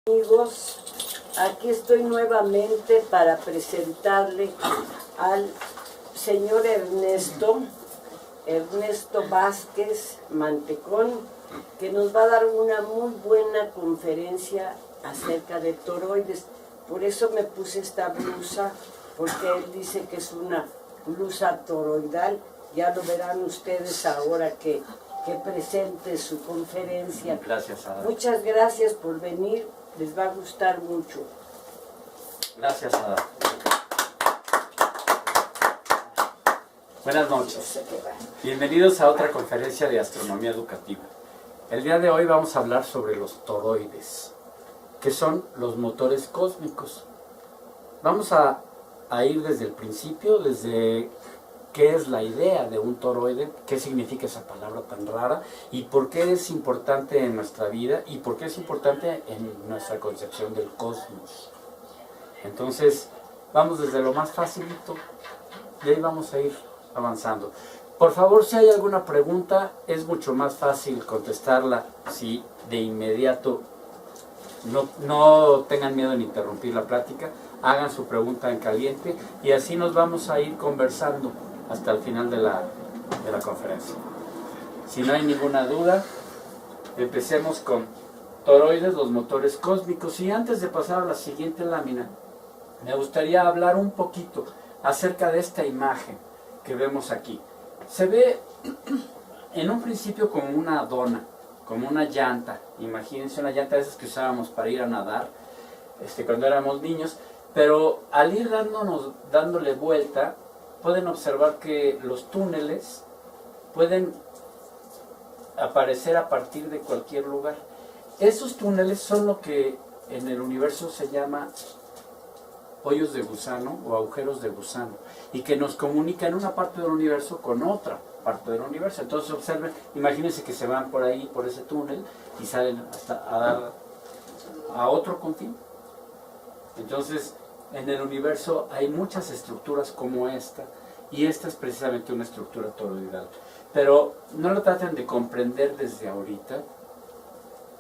Amigos, aquí estoy nuevamente para presentarle al señor Ernesto Vázquez Mantecón, que nos va a dar una muy buena conferencia acerca de toroides. Por eso me puse esta blusa, porque él dice que es una blusa toroidal. Ya lo verán ustedes ahora que presente su conferencia. Gracias, Ada. Muchas gracias por venir, les va a gustar mucho. Gracias, Ada. Buenas noches. Bienvenidos a otra conferencia de astronomía educativa. El día de hoy vamos a hablar sobre los toroides, que son los motores cósmicos. Vamos a ir desde el principio, desde qué es la idea de un toroide, qué significa esa palabra tan rara y por qué es importante en nuestra vida y por qué es importante en nuestra concepción del cosmos. Entonces, vamos desde lo más facilito y ahí vamos a ir avanzando. Por favor, si hay alguna pregunta, es mucho más fácil contestarla si de inmediato no tengan miedo en interrumpir la plática, hagan su pregunta en caliente y así nos vamos a ir conversando hasta el final de la conferencia. Si no hay ninguna duda, empecemos con toroides, los motores cósmicos. Y antes de pasar a la siguiente lámina, me gustaría hablar un poquito acerca de esta imagen que vemos aquí. Se ve en un principio como una dona, como una llanta. Imagínense una llanta de esas que usábamos para ir a nadar cuando éramos niños, pero al ir dándole vuelta, pueden observar que los túneles pueden aparecer a partir de cualquier lugar. Esos túneles son lo que en el universo se llama hoyos de gusano o agujeros de gusano, y que nos comunican una parte del universo con otra parte del universo. Entonces observen, imagínense que se van por ahí, por ese túnel, y salen hasta a otro confín. Entonces, en el universo hay muchas estructuras como esta, y esta es precisamente una estructura toroidal. Pero no lo traten de comprender desde ahorita.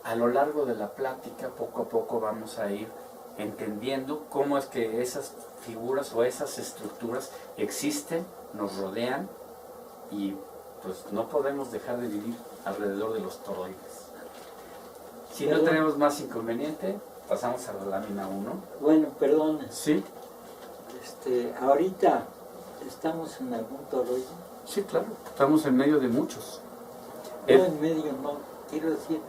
A lo largo de la plática, poco a poco vamos a ir entendiendo cómo es que esas figuras o esas estructuras existen, nos rodean, y pues no podemos dejar de vivir alrededor de los toroides. Si no tenemos más inconveniente, pasamos a la lámina 1. Bueno, perdón. Sí. Ahorita estamos en algún toroide. Sí, claro. Estamos en medio de muchos. No, en medio no. Quiero decir,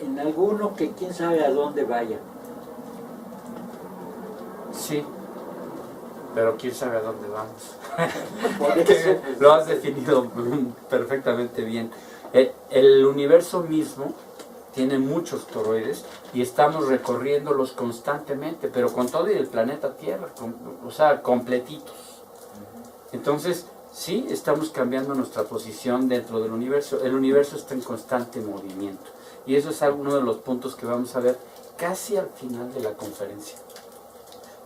en alguno que quién sabe a dónde vaya. Sí. Pero quién sabe a dónde vamos. Por eso, pues, Lo has definido perfectamente bien. El universo mismo tiene muchos toroides y estamos recorriéndolos constantemente, pero con todo y el planeta Tierra, o sea, completitos. Entonces, sí, estamos cambiando nuestra posición dentro del universo. El universo está en constante movimiento. Y eso es uno de los puntos que vamos a ver casi al final de la conferencia.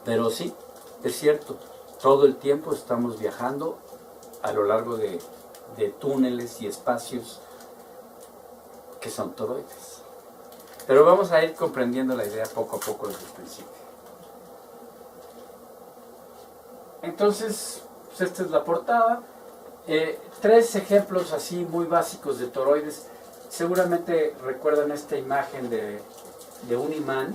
Pero sí, es cierto, todo el tiempo estamos viajando a lo largo de túneles y espacios que son toroides. Pero vamos a ir comprendiendo la idea poco a poco desde el principio. Entonces, pues esta es la portada. 3 ejemplos así muy básicos de toroides. Seguramente recuerdan esta imagen de un imán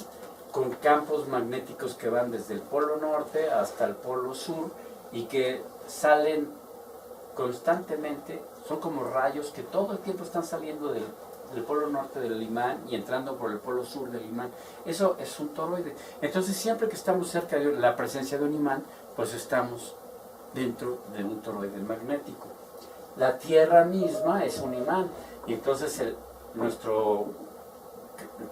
con campos magnéticos que van desde el polo norte hasta el polo sur y que salen constantemente. Son como rayos que todo el tiempo están saliendo del polo norte del imán y entrando por el polo sur del imán. Eso es un toroide. Entonces, siempre que estamos cerca de la presencia de un imán, pues estamos dentro de un toroide magnético. La Tierra misma es un imán, y entonces nuestro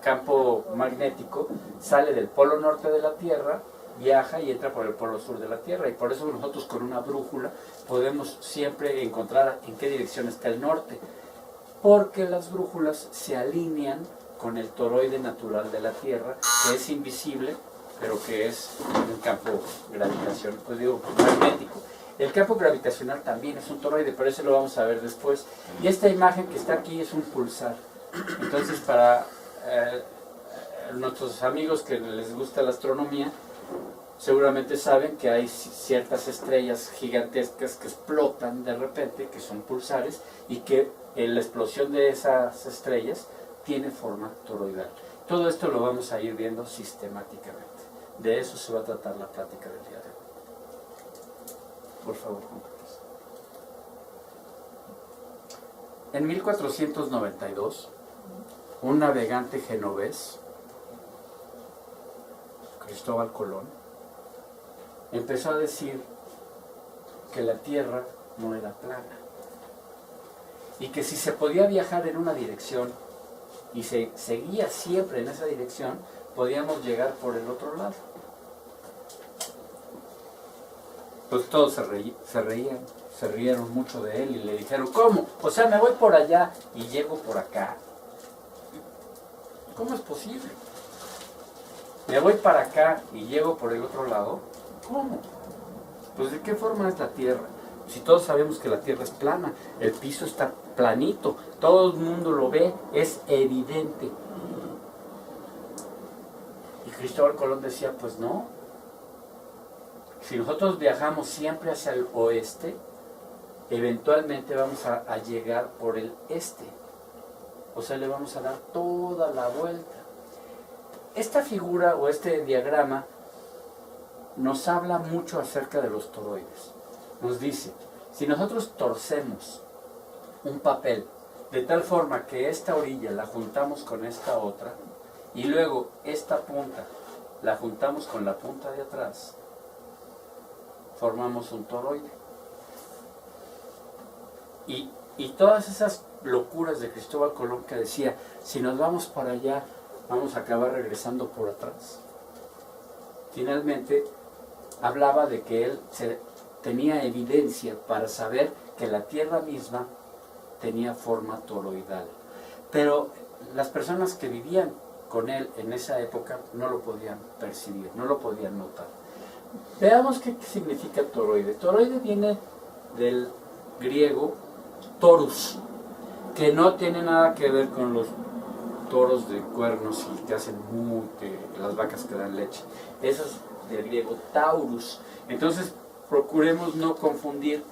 campo magnético sale del polo norte de la Tierra, viaja y entra por el polo sur de la Tierra, y por eso nosotros con una brújula podemos siempre encontrar en qué dirección está el norte, porque las brújulas se alinean con el toroide natural de la Tierra, que es invisible, pero que es un campo gravitacional, magnético. El campo gravitacional también es un toroide, pero eso lo vamos a ver después. Y esta imagen que está aquí es un pulsar. Entonces, para nuestros amigos que les gusta la astronomía seguramente saben que hay ciertas estrellas gigantescas que explotan de repente, que son pulsares, y que la explosión de esas estrellas tiene forma toroidal. Todo esto lo vamos a ir viendo sistemáticamente. De eso se va a tratar la plática del día de hoy. Por favor, Juan Carlos. En 1492, un navegante genovés, Cristóbal Colón, empezó a decir que la Tierra no era plana y que si se podía viajar en una dirección y se seguía siempre en esa dirección, podíamos llegar por el otro lado. Pues todos se rieron mucho de él y le dijeron, ¿cómo? O sea, me voy por allá y llego por acá. ¿Cómo es posible? Me voy para acá y llego por el otro lado. ¿Cómo? Pues ¿de qué forma es la Tierra? Si todos sabemos que la Tierra es plana, el piso está planito, todo el mundo lo ve, es evidente. Y Cristóbal Colón decía, pues no. Si nosotros viajamos siempre hacia el oeste, eventualmente vamos a llegar por el este. O sea, le vamos a dar toda la vuelta. Esta figura o este diagrama nos habla mucho acerca de los toroides. Nos dice, si nosotros torcemos un papel de tal forma que esta orilla la juntamos con esta otra y luego esta punta la juntamos con la punta de atrás, formamos un toroide. Y todas esas locuras de Cristóbal Colón que decía, si nos vamos para allá, vamos a acabar regresando por atrás. Finalmente, hablaba de que él tenía evidencia para saber que la Tierra misma tenía forma toroidal. Pero las personas que vivían con él en esa época no lo podían percibir, no lo podían notar. Veamos qué significa toroide. Toroide viene del griego torus, que no tiene nada que ver con los toros de cuernos y que hacen las vacas que dan leche. Eso es del griego taurus. Entonces procuremos no confundir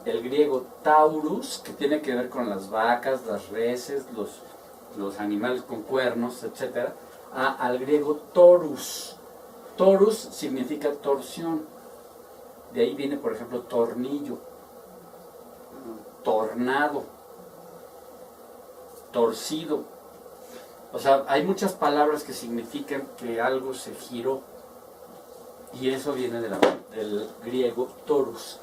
el griego taurus, que tiene que ver con las vacas, las reses, los animales con cuernos, etc., al griego torus. Torus significa torsión. De ahí viene, por ejemplo, tornillo, tornado, torcido. O sea, hay muchas palabras que significan que algo se giró. Y eso viene del griego torus.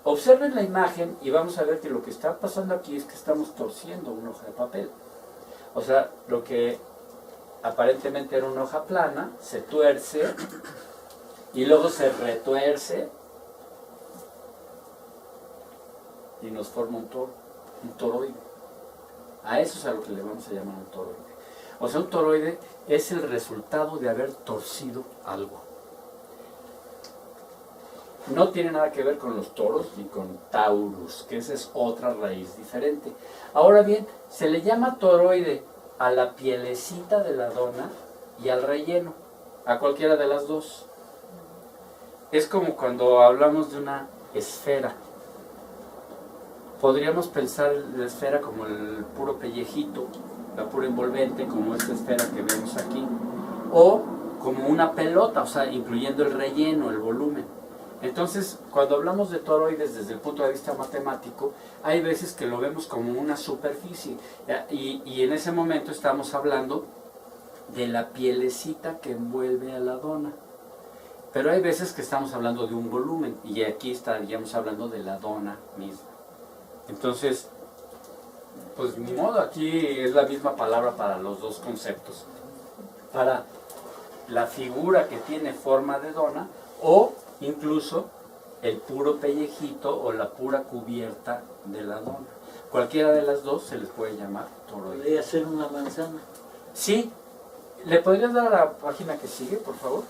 Observen la imagen y vamos a ver que lo que está pasando aquí es que estamos torciendo una hoja de papel. O sea, lo que aparentemente era una hoja plana, se tuerce y luego se retuerce y nos forma un toroide. A eso es a lo que le vamos a llamar un toroide. O sea, un toroide es el resultado de haber torcido algo. No tiene nada que ver con los toros ni con taurus, que esa es otra raíz diferente. Ahora bien, se le llama toroide a la pielecita de la dona y al relleno, a cualquiera de las dos. Es como cuando hablamos de una esfera. Podríamos pensar la esfera como el puro pellejito, la pura envolvente, como esta esfera que vemos aquí, o como una pelota, o sea, incluyendo el relleno, el volumen. Entonces, cuando hablamos de toroides desde el punto de vista matemático, hay veces que lo vemos como una superficie, y en ese momento estamos hablando de la pielecita que envuelve a la dona. Pero hay veces que estamos hablando de un volumen, y aquí estaríamos hablando de la dona misma. Entonces, pues ni modo, aquí es la misma palabra para los dos conceptos. Para la figura que tiene forma de dona, o incluso el puro pellejito o la pura cubierta de la dona. Cualquiera de las dos se les puede llamar toroide. ¿Podría ser una manzana? Sí. ¿Le podrías dar a la página que sigue, por favor?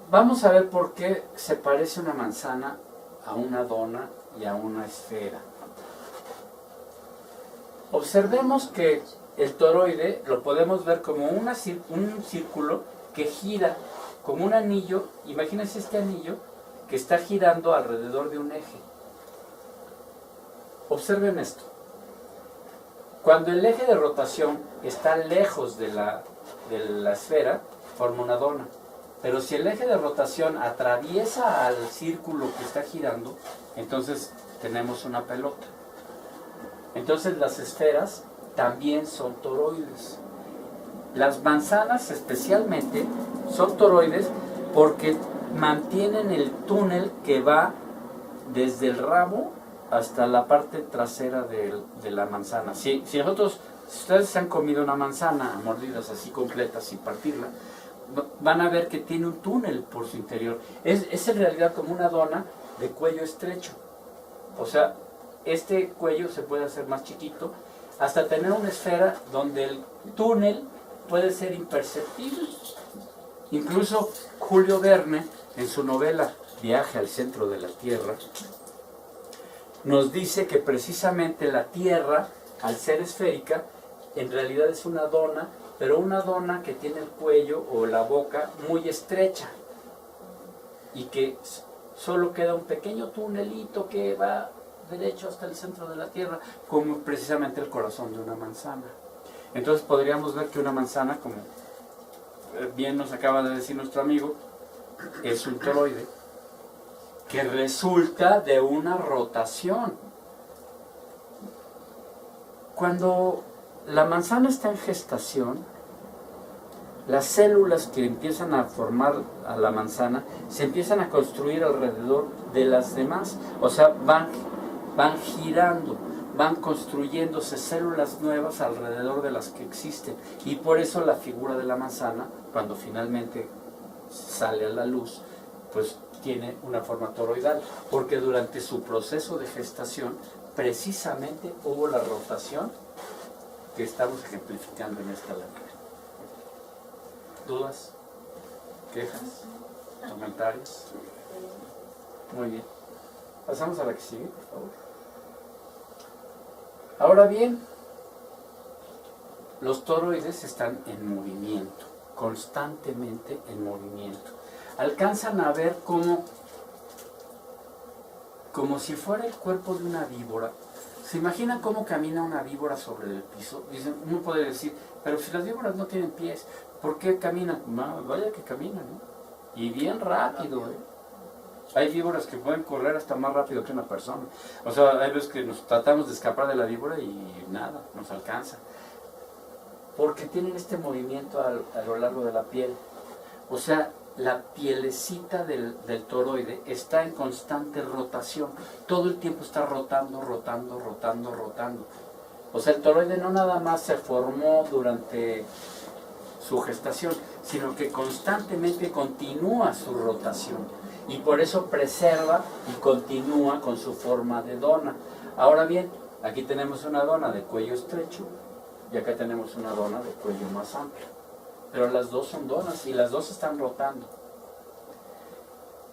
Vamos a ver por qué se parece una manzana a una dona y a una esfera. Observemos que el toroide lo podemos ver como un círculo que gira como un anillo. Imagínense este anillo que está girando alrededor de un eje. Observen esto. Cuando el eje de rotación está lejos de la esfera, forma una dona. Pero si el eje de rotación atraviesa al círculo que está girando, entonces tenemos una pelota. Entonces las esferas también son toroides. Las manzanas especialmente son toroides porque mantienen el túnel que va desde el ramo hasta la parte trasera de la manzana. Si ustedes se han comido una manzana a mordidas así completa, sin partirla, van a ver que tiene un túnel por su interior. Es en realidad como una dona de cuello estrecho. O sea, este cuello se puede hacer más chiquito hasta tener una esfera donde el túnel puede ser imperceptible. Incluso Julio Verne, en su novela Viaje al centro de la Tierra, nos dice que precisamente la Tierra, al ser esférica, en realidad es una dona, pero una dona que tiene el cuello o la boca muy estrecha y que solo queda un pequeño tunelito que va derecho hasta el centro de la Tierra, como precisamente el corazón de una manzana. Entonces podríamos ver que una manzana, como bien nos acaba de decir nuestro amigo, es un toroide que resulta de una rotación. Cuando la manzana está en gestación, las células que empiezan a formar a la manzana se empiezan a construir alrededor de las demás. O sea, van girando, van construyéndose células nuevas alrededor de las que existen. Y por eso la figura de la manzana, cuando finalmente sale a la luz, pues tiene una forma toroidal, porque durante su proceso de gestación precisamente hubo la rotación que estamos ejemplificando en esta lámina. ¿Dudas? ¿Quejas? ¿Comentarios? Muy bien. Pasamos a la que sigue, por favor. Ahora bien, los toroides están en movimiento, constantemente en movimiento. Alcanzan a ver como si fuera el cuerpo de una víbora. ¿Se imaginan cómo camina una víbora sobre el piso? Dicen, uno puede decir, pero si las víboras no tienen pies, ¿por qué caminan? No, vaya que caminan, ¿no? Y bien rápido, ¿eh? Hay víboras que pueden correr hasta más rápido que una persona. O sea, hay veces que nos tratamos de escapar de la víbora y nada, nos alcanza. Porque tienen este movimiento a lo largo de la piel. O sea, la pielecita del toroide está en constante rotación. Todo el tiempo está rotando. O sea, el toroide no nada más se formó durante su gestación, sino que constantemente continúa su rotación. Y por eso preserva y continúa con su forma de dona. Ahora bien, aquí tenemos una dona de cuello estrecho y acá tenemos una dona de cuello más amplio. Pero las dos son donas y las dos están rotando.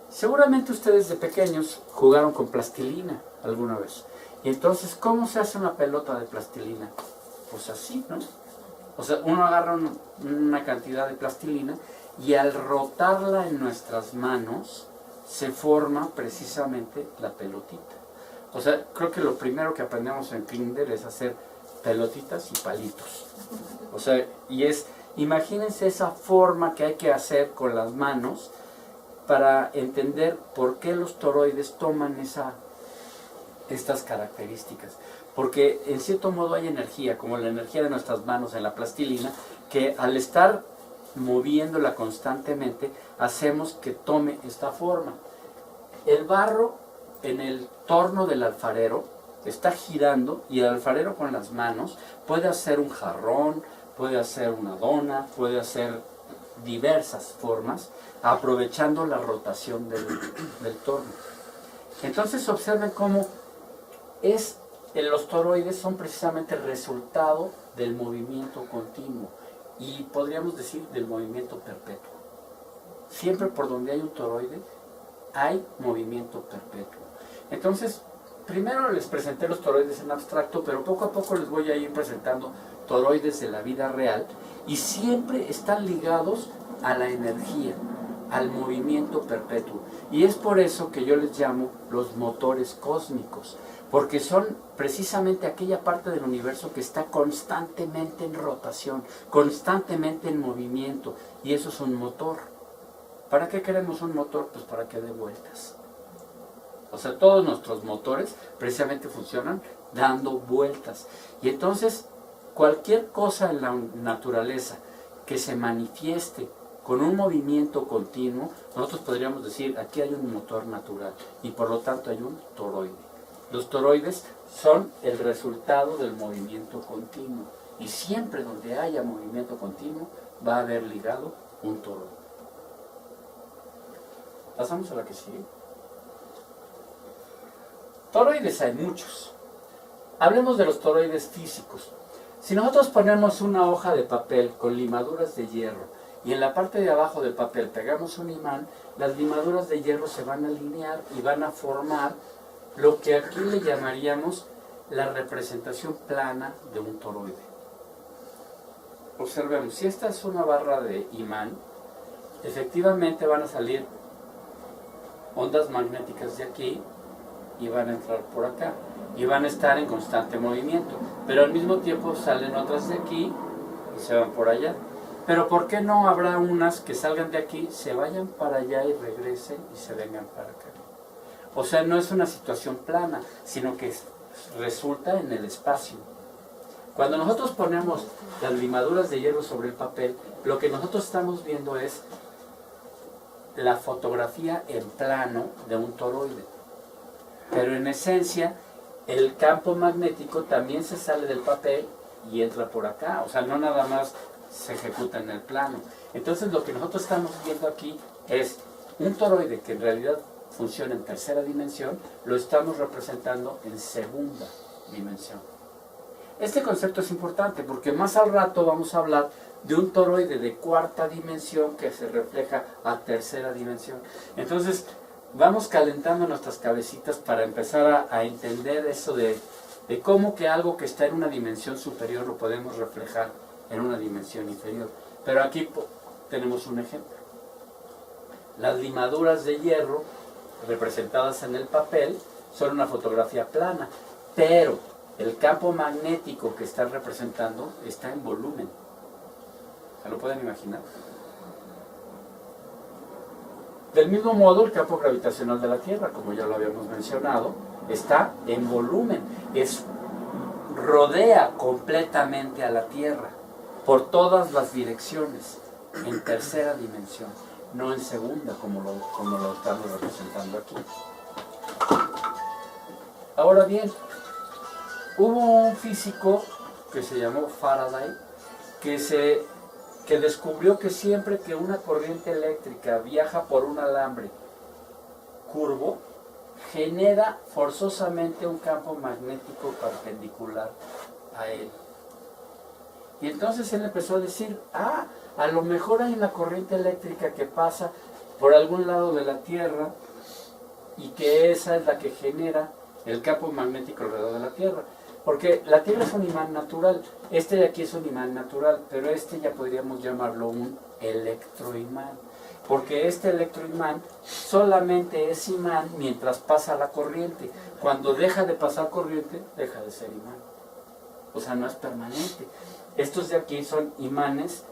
Seguramente ustedes de pequeños jugaron con plastilina alguna vez. Y entonces, ¿cómo se hace una pelota de plastilina? Pues así, ¿no? O sea, uno agarra una cantidad de plastilina y al rotarla en nuestras manos se forma precisamente la pelotita. O sea, creo que lo primero que aprendemos en kinder es hacer pelotitas y palitos. O sea, imagínense esa forma que hay que hacer con las manos para entender por qué los toroides toman estas características. Porque en cierto modo hay energía, como la energía de nuestras manos en la plastilina, que al estar moviéndola constantemente, hacemos que tome esta forma. El barro en el torno del alfarero está girando y el alfarero con las manos puede hacer un jarrón, puede hacer una dona, puede hacer diversas formas, aprovechando la rotación del torno. Entonces observen cómo los toroides son precisamente el resultado del movimiento continuo y podríamos decir del movimiento perpetuo. Siempre por donde hay un toroide hay movimiento perpetuo. Entonces, primero les presenté los toroides en abstracto, pero poco a poco les voy a ir presentando toroides de la vida real y siempre están ligados a la energía, al movimiento perpetuo. Y es por eso que yo les llamo los motores cósmicos, porque son precisamente aquella parte del universo que está constantemente en rotación, constantemente en movimiento, y eso es un motor. ¿Para qué queremos un motor? Pues para que dé vueltas. O sea, todos nuestros motores precisamente funcionan dando vueltas. Y entonces, cualquier cosa en la naturaleza que se manifieste con un movimiento continuo, nosotros podríamos decir, aquí hay un motor natural, y por lo tanto hay un toroide. Los toroides son el resultado del movimiento continuo, y siempre donde haya movimiento continuo va a haber ligado un toroide. Pasamos a la que sigue. Toroides hay muchos. Hablemos de los toroides físicos. Si nosotros ponemos una hoja de papel con limaduras de hierro y en la parte de abajo del papel pegamos un imán, las limaduras de hierro se van a alinear y van a formar lo que aquí le llamaríamos la representación plana de un toroide. Observemos, si esta es una barra de imán, efectivamente van a salir ondas magnéticas de aquí y van a entrar por acá y van a estar en constante movimiento, pero al mismo tiempo salen otras de aquí y se van por allá. Pero ¿por qué no habrá unas que salgan de aquí, se vayan para allá y regresen y se vengan para acá? O sea, no es una situación plana, sino que resulta en el espacio. Cuando nosotros ponemos las limaduras de hierro sobre el papel, lo que nosotros estamos viendo es la fotografía en plano de un toroide. Pero en esencia, el campo magnético también se sale del papel y entra por acá. O sea, no nada más se ejecuta en el plano. Entonces lo que nosotros estamos viendo aquí es un toroide que en realidad funciona en tercera dimensión, lo estamos representando en segunda dimensión. Este concepto es importante porque más al rato vamos a hablar de un toroide de cuarta dimensión que se refleja a tercera dimensión. Entonces vamos calentando nuestras cabecitas para empezar a entender eso de cómo que algo que está en una dimensión superior lo podemos reflejar en una dimensión inferior. Pero aquí tenemos un ejemplo. Las limaduras de hierro representadas en el papel son una fotografía plana, pero el campo magnético que están representando está en volumen. ¿Se lo pueden imaginar? Del mismo modo, el campo gravitacional de la Tierra, como ya lo habíamos mencionado, está en volumen. Rodea completamente a la Tierra por todas las direcciones, en tercera dimensión, no en segunda, como lo estamos representando aquí. Ahora bien, hubo un físico que se llamó Faraday, que descubrió que siempre que una corriente eléctrica viaja por un alambre curvo, genera forzosamente un campo magnético perpendicular a él. Y entonces él empezó a decir, a lo mejor hay una corriente eléctrica que pasa por algún lado de la Tierra y que esa es la que genera el campo magnético alrededor de la Tierra. Porque la Tierra es un imán natural, este de aquí es un imán natural, pero este ya podríamos llamarlo un electroimán. Porque este electroimán solamente es imán mientras pasa la corriente. Cuando deja de pasar corriente, deja de ser imán. O sea, no es permanente. Estos de aquí son imanes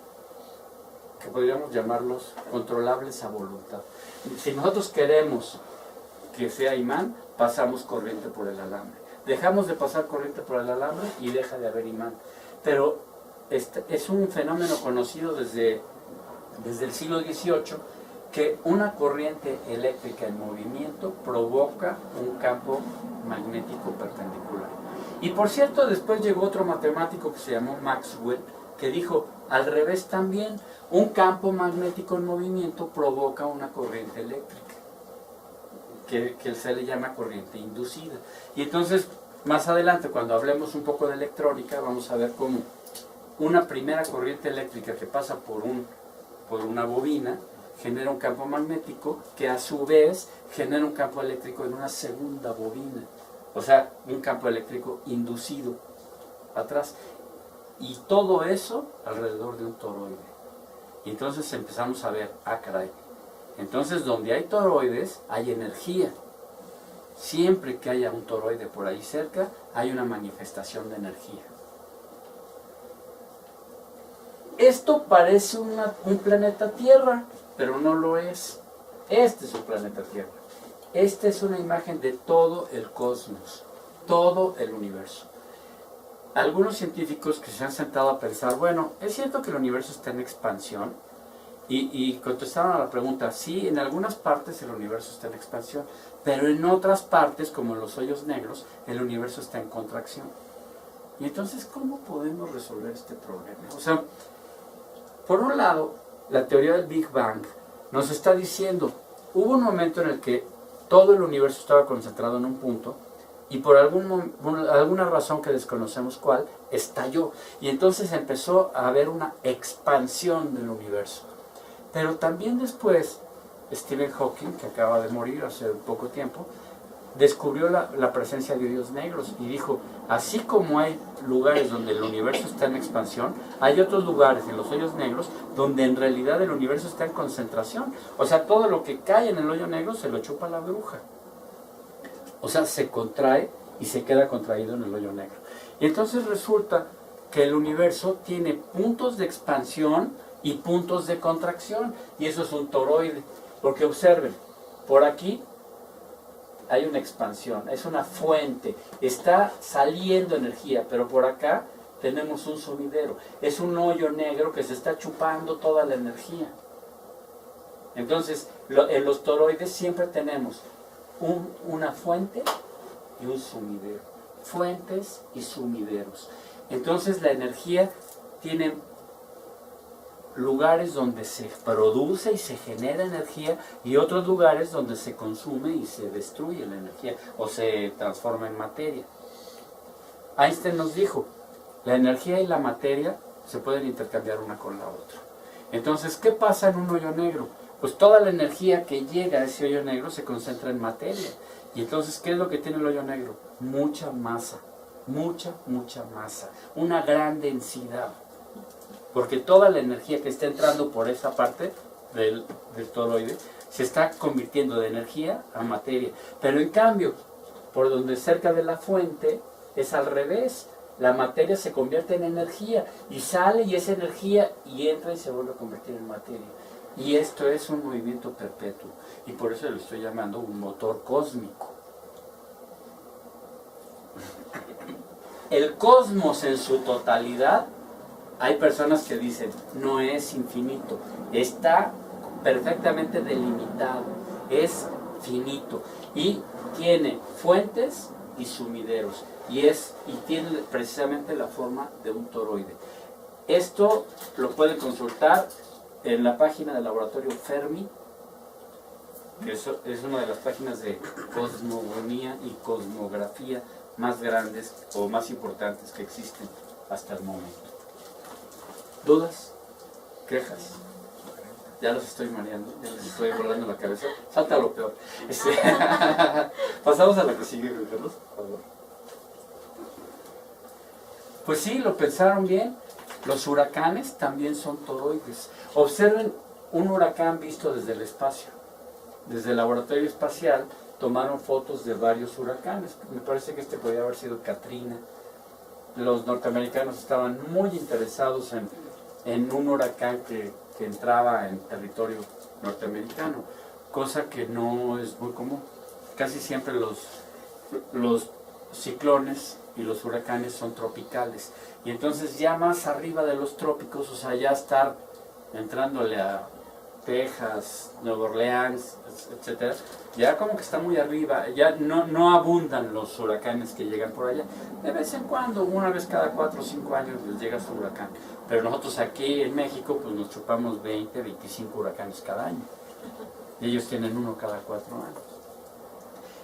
que podríamos llamarlos controlables a voluntad. Si nosotros queremos que sea imán, pasamos corriente por el alambre. Dejamos de pasar corriente por el alambre y deja de haber imán. Pero es un fenómeno conocido desde el siglo XVIII, que una corriente eléctrica en movimiento provoca un campo magnético perpendicular. Y por cierto, después llegó otro matemático que se llamó Maxwell, que dijo, al revés también, un campo magnético en movimiento provoca una corriente eléctrica, que se le llama corriente inducida. Y entonces, más adelante, cuando hablemos un poco de electrónica, vamos a ver cómo una primera corriente eléctrica que pasa por una bobina genera un campo magnético que a su vez genera un campo eléctrico en una segunda bobina. O sea, un campo eléctrico inducido atrás. y todo eso alrededor de un toroide. Y entonces empezamos a ver, caray, entonces donde hay toroides hay energía. Siempre que haya un toroide por ahí cerca, hay una manifestación de energía. Esto parece un planeta Tierra, pero no lo es. Este es un planeta Tierra. Esta es una imagen de todo el cosmos, todo el universo. Algunos científicos que se han sentado a pensar, bueno, ¿es cierto que el universo está en expansión? Y contestaron a la pregunta, sí, en algunas partes el universo está en expansión, pero en otras partes, como en los hoyos negros, el universo está en contracción. Y entonces, ¿cómo podemos resolver este problema? O sea, por un lado, la teoría del Big Bang nos está diciendo, hubo un momento en el que todo el universo estaba concentrado en un punto, y por alguna razón que desconocemos cuál, estalló. Y entonces empezó a haber una expansión del universo. Pero también después, Stephen Hawking, que acaba de morir hace poco tiempo, descubrió la presencia de hoyos negros y dijo, así como hay lugares donde el universo está en expansión, hay otros lugares en los hoyos negros donde en realidad el universo está en concentración. O sea, todo lo que cae en el hoyo negro se lo chupa la bruja. O sea, se contrae y se queda contraído en el hoyo negro. Y entonces resulta que el universo tiene puntos de expansión y puntos de contracción. Y eso es un toroide. Porque observen, por aquí hay una expansión, es una fuente, está saliendo energía, pero por acá tenemos un sumidero. Es un hoyo negro que se está chupando toda la energía. Entonces, en los toroides siempre tenemos una fuente y un sumidero. Fuentes y sumideros. Entonces la energía tiene lugares donde se produce y se genera energía y otros lugares donde se consume y se destruye la energía o se transforma en materia. Einstein nos dijo, la energía y la materia se pueden intercambiar una con la otra. Entonces, ¿qué pasa en un hoyo negro? Pues toda la energía que llega a ese hoyo negro se concentra en materia. Y entonces, ¿qué es lo que tiene el hoyo negro? Mucha masa, mucha masa, una gran densidad. Porque toda la energía que está entrando por esa parte del toroide se está convirtiendo de energía a materia. Pero en cambio, por donde cerca de la fuente es al revés. La materia se convierte en energía y sale y es energía y entra y se vuelve a convertir en materia. Y esto es un movimiento perpetuo. Y por eso lo estoy llamando un motor cósmico. El cosmos en su totalidad, hay personas que dicen, no es infinito, está perfectamente delimitado, es finito y tiene fuentes y sumideros y tiene precisamente la forma de un toroide. Esto lo pueden consultar en la página del laboratorio Fermi, que es una de las páginas de cosmogonía y cosmografía más grandes o más importantes que existen hasta el momento. ¿Dudas? ¿Quejas? Ya los estoy mareando, ya les estoy volando la cabeza. Falta lo peor. Pasamos a la que sigue, Carlos, por favor. Pues sí, lo pensaron bien. Los huracanes también son toroides. Observen un huracán visto desde el espacio. Desde el laboratorio espacial tomaron fotos de varios huracanes. Me parece que este podría haber sido Katrina. Los norteamericanos estaban muy interesados en un huracán que entraba en territorio norteamericano, cosa que no es muy común. Casi siempre los ciclones y los huracanes son tropicales. Y entonces ya más arriba de los trópicos, o sea, ya estar entrándole a Texas, Nueva Orleans, etcétera, ya como que está muy arriba, ya no abundan los huracanes que llegan por allá. De vez en cuando, una vez cada 4 o 5 años les llega su huracán. Pero nosotros aquí en México pues nos chupamos 20, 25 huracanes cada año. Y ellos tienen uno cada 4 años.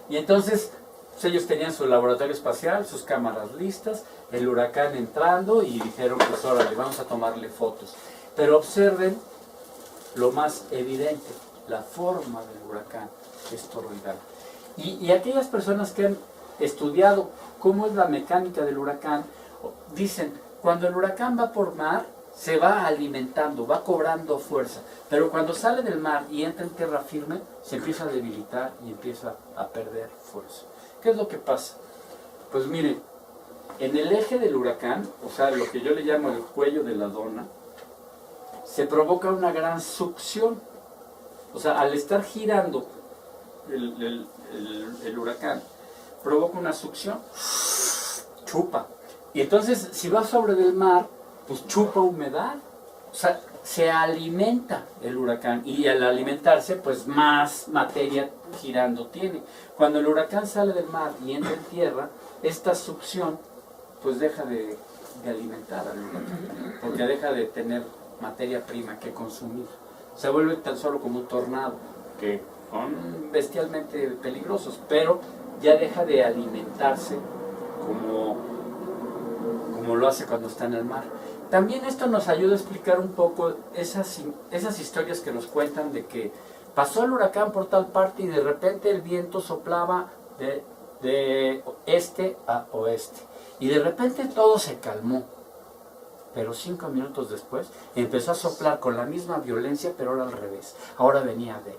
Y entonces pues ellos tenían su laboratorio espacial, sus cámaras listas, el huracán entrando y dijeron pues órale, vamos a tomarle fotos. Pero observen lo más evidente, la forma del huracán es toroidal. Y aquellas personas que han estudiado cómo es la mecánica del huracán, dicen, Cuando el huracán va por mar, se va alimentando, va cobrando fuerza. Pero cuando sale del mar y entra en tierra firme, se empieza a debilitar y empieza a perder fuerza. ¿Qué es lo que pasa? Pues miren, en el eje del huracán, o sea, lo que yo le llamo el cuello de la dona, se provoca una gran succión. O sea, al estar girando el huracán, provoca una succión, chupa. Y entonces, si va sobre del mar, pues chupa humedad. O sea, se alimenta el huracán. Y al alimentarse, pues más materia girando tiene. Cuando el huracán sale del mar y entra en tierra, esta succión, pues deja de alimentar al huracán. Porque deja de tener materia prima que consumir. Se vuelve tan solo como un tornado, que son bestialmente peligrosos, pero ya deja de alimentarse como lo hace cuando está en el mar. También esto nos ayuda a explicar un poco esas historias que nos cuentan de que pasó el huracán por tal parte y de repente el viento soplaba de este a oeste. Y de repente todo se calmó. Pero 5 minutos después empezó a soplar con la misma violencia, pero ahora al revés. Ahora venía de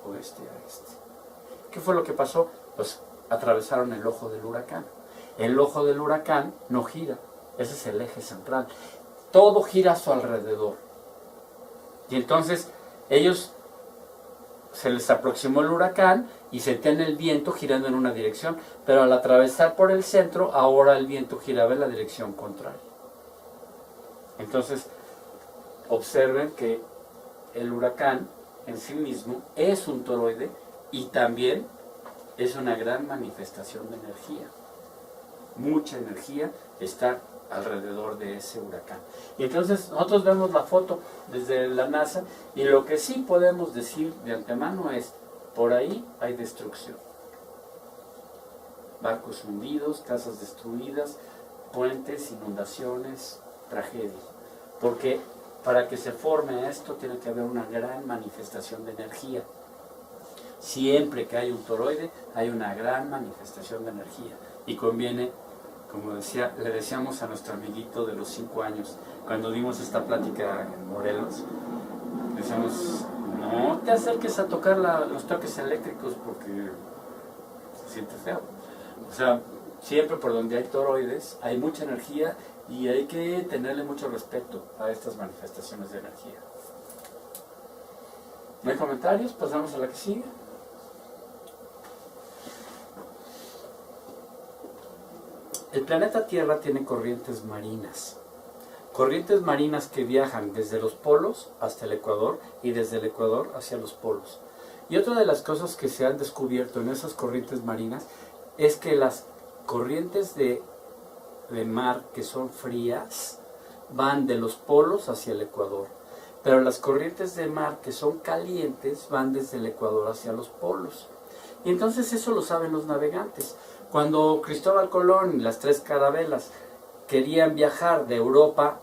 oeste a este. ¿Qué fue lo que pasó? Pues atravesaron el ojo del huracán. El ojo del huracán no gira. Ese es el eje central. Todo gira a su alrededor. Y entonces ellos se les aproximó el huracán y sentían el viento girando en una dirección. Pero al atravesar por el centro, ahora el viento giraba en la dirección contraria. Entonces, observen que el huracán en sí mismo es un toroide y también es una gran manifestación de energía. Mucha energía está alrededor de ese huracán. Y entonces nosotros vemos la foto desde la NASA y lo que sí podemos decir de antemano es, por ahí hay destrucción. Barcos hundidos, casas destruidas, puentes, inundaciones, tragedia. Porque para que se forme esto tiene que haber una gran manifestación de energía. Siempre que hay un toroide hay una gran manifestación de energía. Y conviene, como le decíamos a nuestro amiguito de los 5 años, cuando dimos esta plática en Morelos, decíamos, no te acerques a tocar los toques eléctricos porque se siente feo. O sea, siempre por donde hay toroides hay mucha energía y hay que tenerle mucho respeto a estas manifestaciones de energía. ¿No hay comentarios? Pasamos a la que sigue. El planeta Tierra tiene corrientes marinas. Corrientes marinas que viajan desde los polos hasta el Ecuador y desde el Ecuador hacia los polos. Y otra de las cosas que se han descubierto en esas corrientes marinas es que las corrientes de mar que son frías van de los polos hacia el Ecuador, pero las corrientes de mar que son calientes van desde el Ecuador hacia los polos. Y entonces eso lo saben los navegantes. Cuando Cristóbal Colón y las 3 carabelas querían viajar de Europa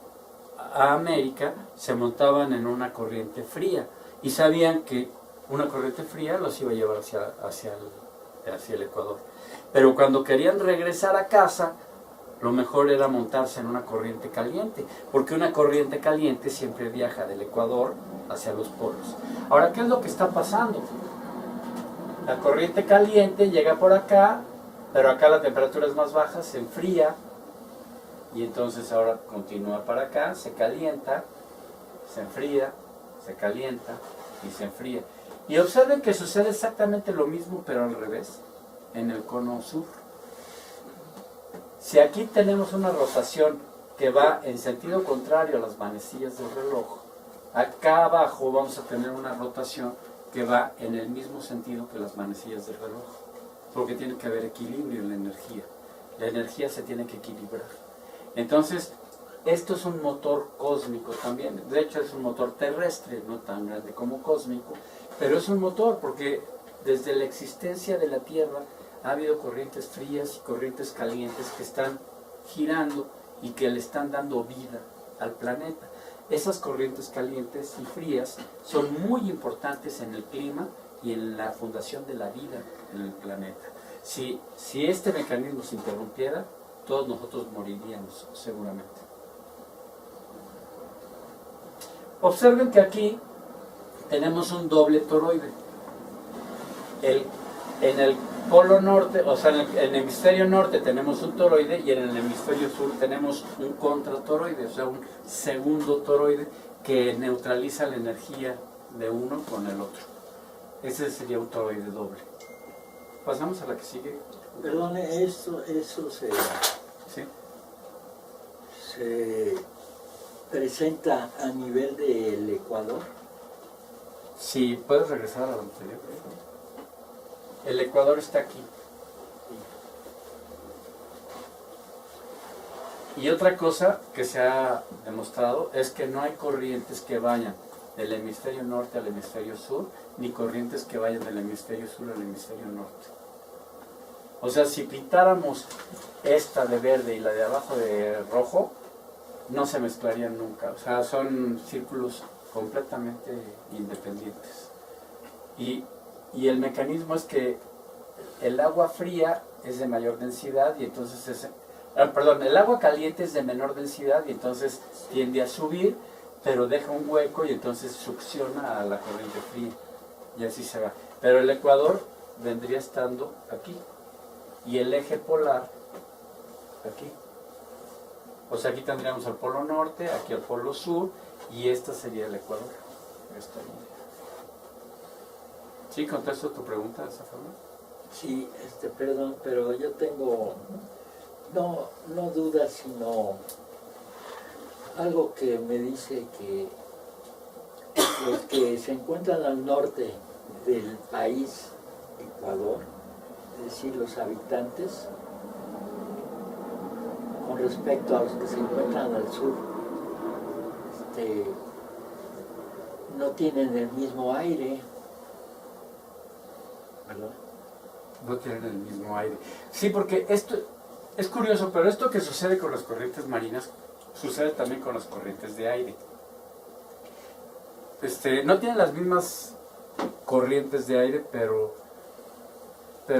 a América, se montaban en una corriente fría y sabían que una corriente fría los iba a llevar hacia el Ecuador. Pero cuando querían regresar a casa, lo mejor era montarse en una corriente caliente, porque una corriente caliente siempre viaja del Ecuador hacia los polos. Ahora, ¿qué es lo que está pasando? La corriente caliente llega por acá, pero acá la temperatura es más baja, se enfría, y entonces ahora continúa para acá, se calienta, se enfría, se calienta y se enfría. Y observen que sucede exactamente lo mismo, pero al revés, en el cono sur. Si aquí tenemos una rotación que va en sentido contrario a las manecillas del reloj, acá abajo vamos a tener una rotación que va en el mismo sentido que las manecillas del reloj, porque tiene que haber equilibrio en la energía. La energía se tiene que equilibrar. Entonces, esto es un motor cósmico también. De hecho, es un motor terrestre, no tan grande como cósmico, pero es un motor porque desde la existencia de la Tierra ha habido corrientes frías y corrientes calientes que están girando y que le están dando vida al planeta. Esas corrientes calientes y frías son muy importantes en el clima y en la fundación de la vida en el planeta. Si este mecanismo se interrumpiera, todos nosotros moriríamos seguramente. Observen que aquí tenemos un doble toroide. En el polo norte, o sea, en el hemisferio norte tenemos un toroide y en el hemisferio sur tenemos un contratoroide, o sea, un segundo toroide que neutraliza la energía de uno con el otro. Ese sería un toroide doble. Pasamos a la que sigue. Perdone, eso ¿Sí? se presenta a nivel del Ecuador. Sí, puedes regresar a la anterior. El Ecuador está aquí. Y otra cosa que se ha demostrado es que no hay corrientes que vayan del hemisferio norte al hemisferio sur, ni corrientes que vayan del hemisferio sur al hemisferio norte. O sea, si pintáramos esta de verde y la de abajo de rojo, no se mezclarían nunca. O sea, son círculos completamente independientes. Y el mecanismo es que el agua fría es de mayor densidad y entonces el agua caliente es de menor densidad y entonces tiende a subir, pero deja un hueco y entonces succiona a la corriente fría y así se va. Pero el Ecuador vendría estando aquí y el eje polar aquí. O sea, aquí tendríamos al polo norte, aquí al polo sur y esta sería el Ecuador. Esta línea. ¿Sí contesto tu pregunta de esa forma? Sí, perdón, pero yo tengo, no dudas, sino algo que me dice que los que se encuentran al norte del país, Ecuador, es decir, los habitantes, con respecto a los que se encuentran al sur, no tienen el mismo aire, ¿verdad? No tienen el mismo aire. Sí, porque esto es curioso, pero esto que sucede con las corrientes marinas sucede también con las corrientes de aire. No tienen las mismas corrientes de aire, pero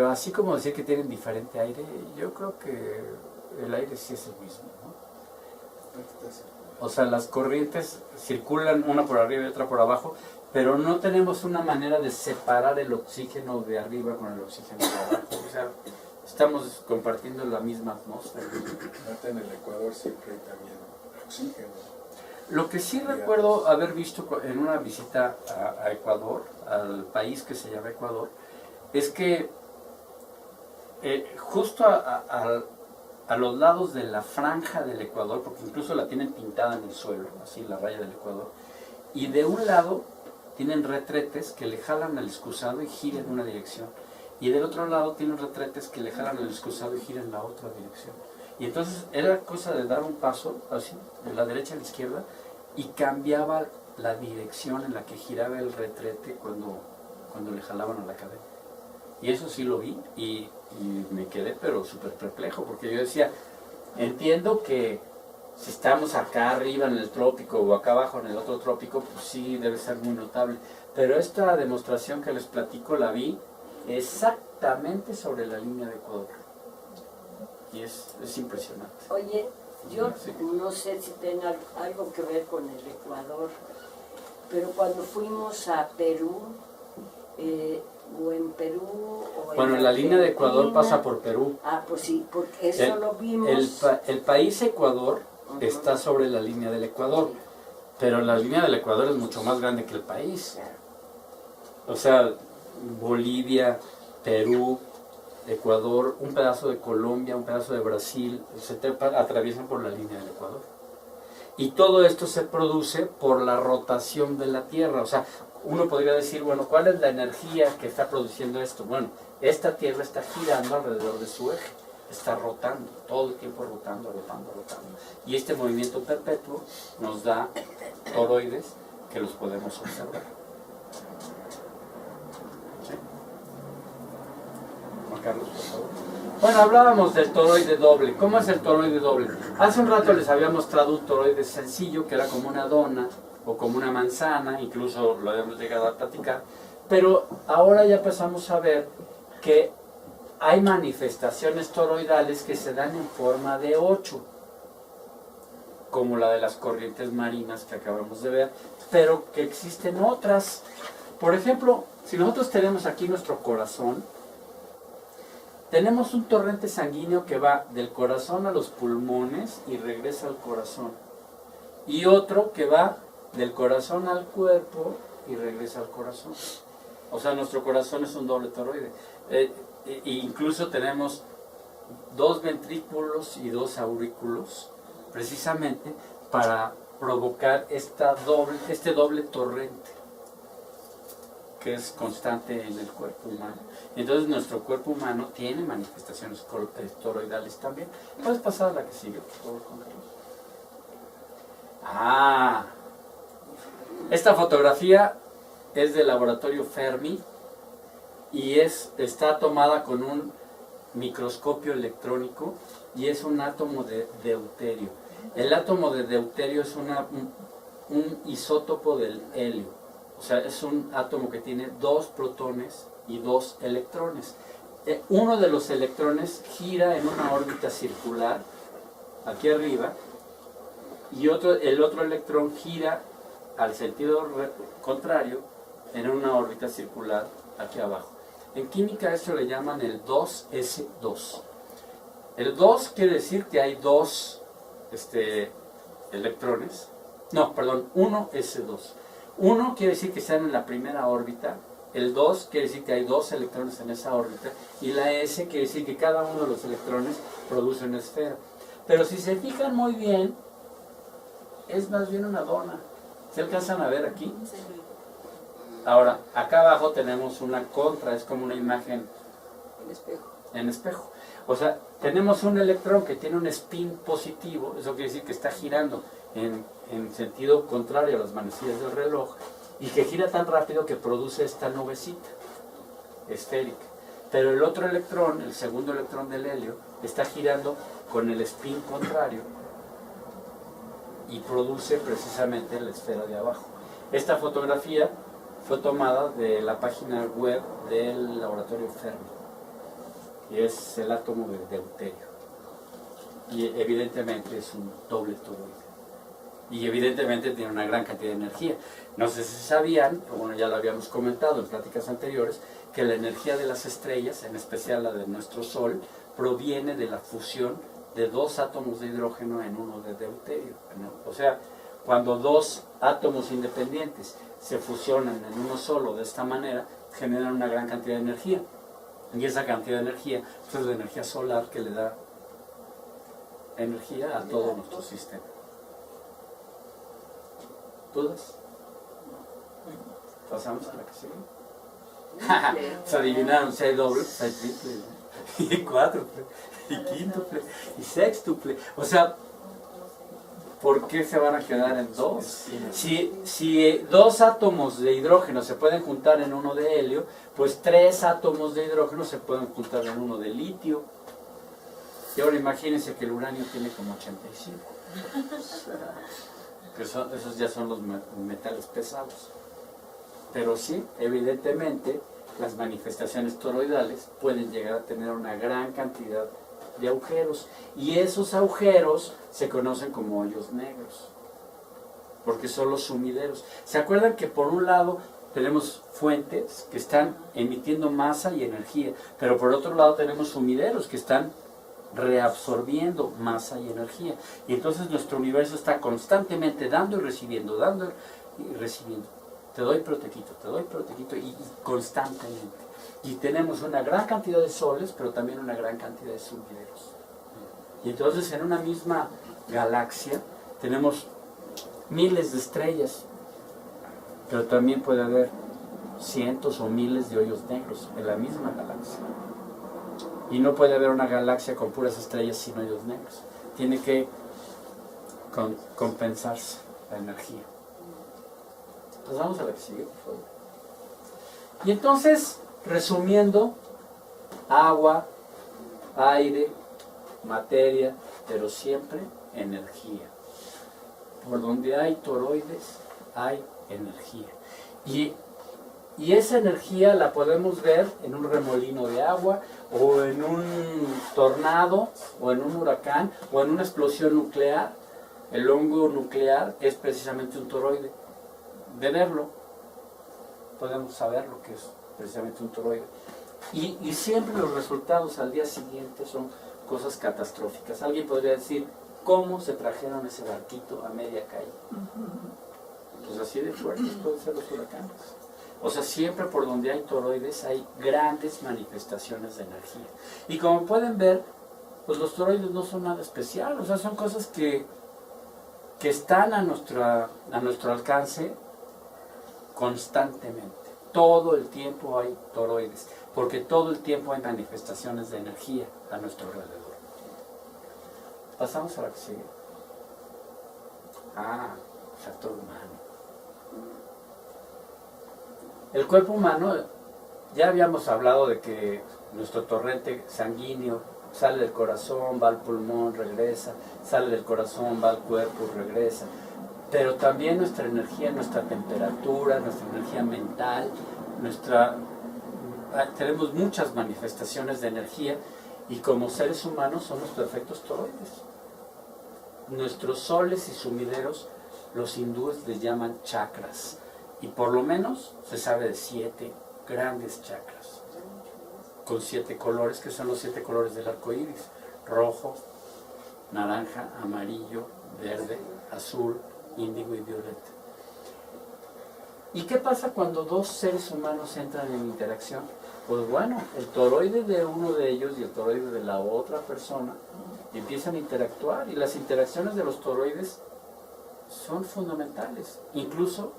así como decir que tienen diferente aire, yo creo que el aire sí es el mismo, ¿no? O sea, las corrientes circulan una por arriba y otra por abajo, pero no tenemos una manera de separar el oxígeno de arriba con el oxígeno de abajo. O sea, estamos compartiendo la misma atmósfera. En el Ecuador siempre hay también oxígeno. Lo que sí recuerdo haber visto en una visita a Ecuador, al país que se llama Ecuador, es que justo a los lados de la franja del Ecuador, porque incluso la tienen pintada en el suelo, así la raya del Ecuador, y de un lado tienen retretes que le jalan al excusado y giran en una dirección, y del otro lado tienen retretes que le jalan al excusado y giran en la otra dirección. Y entonces era cosa de dar un paso, así, de la derecha a la izquierda, y cambiaba la dirección en la que giraba el retrete cuando le jalaban a la cadena. Y eso sí lo vi, y me quedé pero súper perplejo, porque yo decía, entiendo que si estamos acá arriba en el trópico o acá abajo en el otro trópico, pues sí debe ser muy notable. Pero esta demostración que les platico la vi exactamente sobre la línea de Ecuador. Y es impresionante. Oye, yo Sí. no sé si tenga algo que ver con el Ecuador, pero cuando fuimos a Perú, o en Perú, o Bueno, en la línea de Ecuador Argentina. pasa por Perú. Ah, pues sí, porque eso lo vimos. El país Ecuador está sobre la línea del Ecuador, pero la línea del Ecuador es mucho más grande que el país. O sea, Bolivia, Perú, Ecuador, un pedazo de Colombia, un pedazo de Brasil, atraviesan por la línea del Ecuador. Y todo esto se produce por la rotación de la Tierra. O sea, uno podría decir, bueno, ¿cuál es la energía que está produciendo esto? Bueno, esta Tierra está girando alrededor de su eje, está rotando, todo el tiempo rotando. Y este movimiento perpetuo nos da toroides que los podemos observar. ¿Sí? Juan Carlos, por favor. Bueno, hablábamos del toroide doble. ¿Cómo es el toroide doble? Hace un rato les había mostrado un toroide sencillo, que era como una dona o como una manzana, incluso lo habíamos llegado a platicar, pero ahora ya empezamos a ver que hay manifestaciones toroidales que se dan en forma de 8, como la de las corrientes marinas que acabamos de ver, pero que existen otras. Por ejemplo, si nosotros tenemos aquí nuestro corazón, tenemos un torrente sanguíneo que va del corazón a los pulmones y regresa al corazón. Y otro que va del corazón al cuerpo y regresa al corazón. O sea, nuestro corazón es un doble toroide. Incluso tenemos 2 ventrículos y 2 aurículos, precisamente para provocar este doble torrente que es constante en el cuerpo humano. Entonces nuestro cuerpo humano tiene manifestaciones toroidales también. ¿Puedes pasar a la que sigue, por favor, Juan Carlos? Esta fotografía es del laboratorio Fermi y está tomada con un microscopio electrónico y es un átomo de deuterio. El átomo de deuterio es un isótopo del helio. O sea, es un átomo que tiene 2 protones y 2 electrones. Uno de los electrones gira en una órbita circular, aquí arriba, y el otro electrón gira al sentido contrario, en una órbita circular, aquí abajo. En química esto le llaman el 2s2. El 2 quiere decir que hay 2 electrones. No, perdón, 1s2. 1 quiere decir que están en la primera órbita, el 2 quiere decir que hay 2 electrones en esa órbita, y la S quiere decir que cada uno de los electrones produce una esfera. Pero si se fijan muy bien, es más bien una dona. ¿Se alcanzan a ver aquí? Ahora, acá abajo tenemos una contra, es como una imagen en espejo. O sea, tenemos un electrón que tiene un spin positivo, eso quiere decir que está girando en sentido contrario a las manecillas del reloj y que gira tan rápido que produce esta nubecita esférica. Pero el otro electrón, el segundo electrón del helio, está girando con el spin contrario y produce precisamente la esfera de abajo. Esta fotografía fue tomada de la página web del laboratorio Fermi y es el átomo de deuterio. Y evidentemente es un doble toroide. Y evidentemente tiene una gran cantidad de energía. No sé si sabían, pero bueno, ya lo habíamos comentado en pláticas anteriores, que la energía de las estrellas, en especial la de nuestro Sol, proviene de la fusión de 2 átomos de hidrógeno en uno de deuterio. O sea, cuando 2 átomos independientes se fusionan en uno solo de esta manera, generan una gran cantidad de energía. Y esa cantidad de energía pues, es la energía solar que le da energía a todo nuestro sistema. ¿Dudas? ¿Pasamos a la que sigue? Se adivinaron si hay doble, si hay triple, ¿no? Y cuádruple, y quíntuple, y sextuple. O sea, ¿por qué se van a quedar en 2? Si 2 átomos de hidrógeno se pueden juntar en uno de helio, pues 3 átomos de hidrógeno se pueden juntar en uno de litio. Y ahora imagínense que el uranio tiene como 85. Que esos ya son los metales pesados. Pero sí, evidentemente, las manifestaciones toroidales pueden llegar a tener una gran cantidad de agujeros. Y esos agujeros se conocen como hoyos negros, porque son los sumideros. ¿Se acuerdan que por un lado tenemos fuentes que están emitiendo masa y energía, pero por otro lado tenemos sumideros que están reabsorbiendo masa y energía? Y entonces nuestro universo está constantemente dando y recibiendo, dando y recibiendo. Te doy pero te quito, y constantemente. Y tenemos una gran cantidad de soles, pero también una gran cantidad de sumideros. Y entonces en una misma galaxia tenemos miles de estrellas, pero también puede haber cientos o miles de hoyos negros en la misma galaxia. Y no puede haber una galaxia con puras estrellas sin hoyos negros. Tiene que compensarse la energía. Pues vamos a la que sigue, por favor. Y entonces, resumiendo, agua, aire, materia, pero siempre energía. Por donde hay toroides, hay energía. Y esa energía la podemos ver en un remolino de agua, o en un tornado, o en un huracán, o en una explosión nuclear. El hongo nuclear es precisamente un toroide. De verlo, podemos saber lo que es precisamente un toroide. Y siempre los resultados al día siguiente son cosas catastróficas. Alguien podría decir, ¿cómo se trajeron ese barquito a media calle? Pues así de fuertes pueden ser los huracanes. O sea, siempre por donde hay toroides hay grandes manifestaciones de energía. Y como pueden ver, pues los toroides no son nada especial. O sea, son cosas que están a nuestro alcance constantemente. Todo el tiempo hay toroides, porque todo el tiempo hay manifestaciones de energía a nuestro alrededor. Pasamos a la que sigue. Factor humano. El cuerpo humano, ya habíamos hablado de que nuestro torrente sanguíneo sale del corazón, va al pulmón, regresa, sale del corazón, va al cuerpo, regresa. Pero también nuestra energía, nuestra temperatura, nuestra energía mental, tenemos muchas manifestaciones de energía, y como seres humanos somos perfectos toroides. Nuestros soles y sumideros, los hindúes les llaman chakras, y por lo menos se sabe de 7 grandes chakras, con 7 colores, que son los 7 colores del arco iris: rojo, naranja, amarillo, verde, azul, índigo y violeta. ¿Y qué pasa cuando dos seres humanos entran en interacción? Pues bueno, el toroide de uno de ellos y el toroide de la otra persona empiezan a interactuar, y las interacciones de los toroides son fundamentales, incluso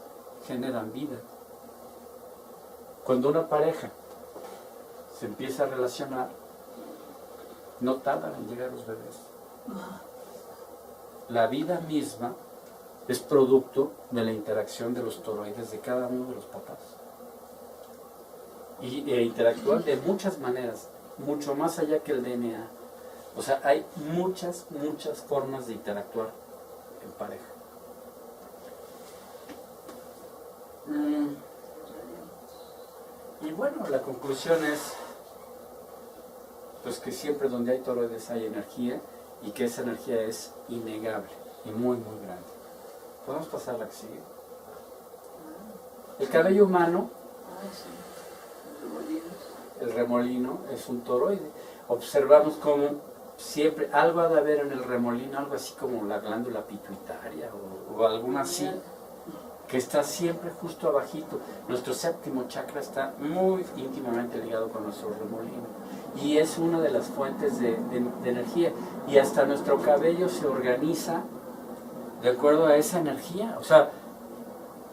generan vida. Cuando una pareja se empieza a relacionar, no tardan en llegar los bebés. La vida misma es producto de la interacción de los toroides de cada uno de los papás. E interactúan de muchas maneras, mucho más allá que el DNA. O sea, hay muchas formas de interactuar en pareja. Y bueno, la conclusión es pues que siempre donde hay toroides hay energía, y que esa energía es innegable y muy grande. ¿Podemos pasar a la que sigue? El cabello humano, el remolino, es un toroide. Observamos como siempre algo ha de haber en el remolino, algo así como la glándula pituitaria o algo así, que está siempre justo abajito. Nuestro séptimo chakra está muy íntimamente ligado con nuestro remolino, y es una de las fuentes de energía, y hasta nuestro cabello se organiza de acuerdo a esa energía. O sea,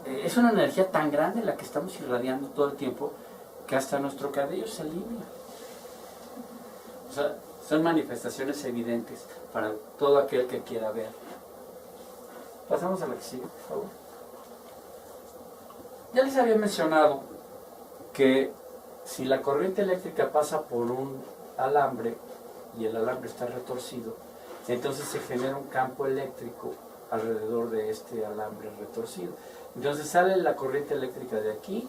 es una energía tan grande la que estamos irradiando todo el tiempo, que hasta nuestro cabello se alinea. O sea, son manifestaciones evidentes para todo aquel que quiera ver. Pasamos a la que sigue, por favor. Ya les había mencionado que si la corriente eléctrica pasa por un alambre y el alambre está retorcido, entonces se genera un campo eléctrico alrededor de este alambre retorcido. Entonces sale la corriente eléctrica de aquí,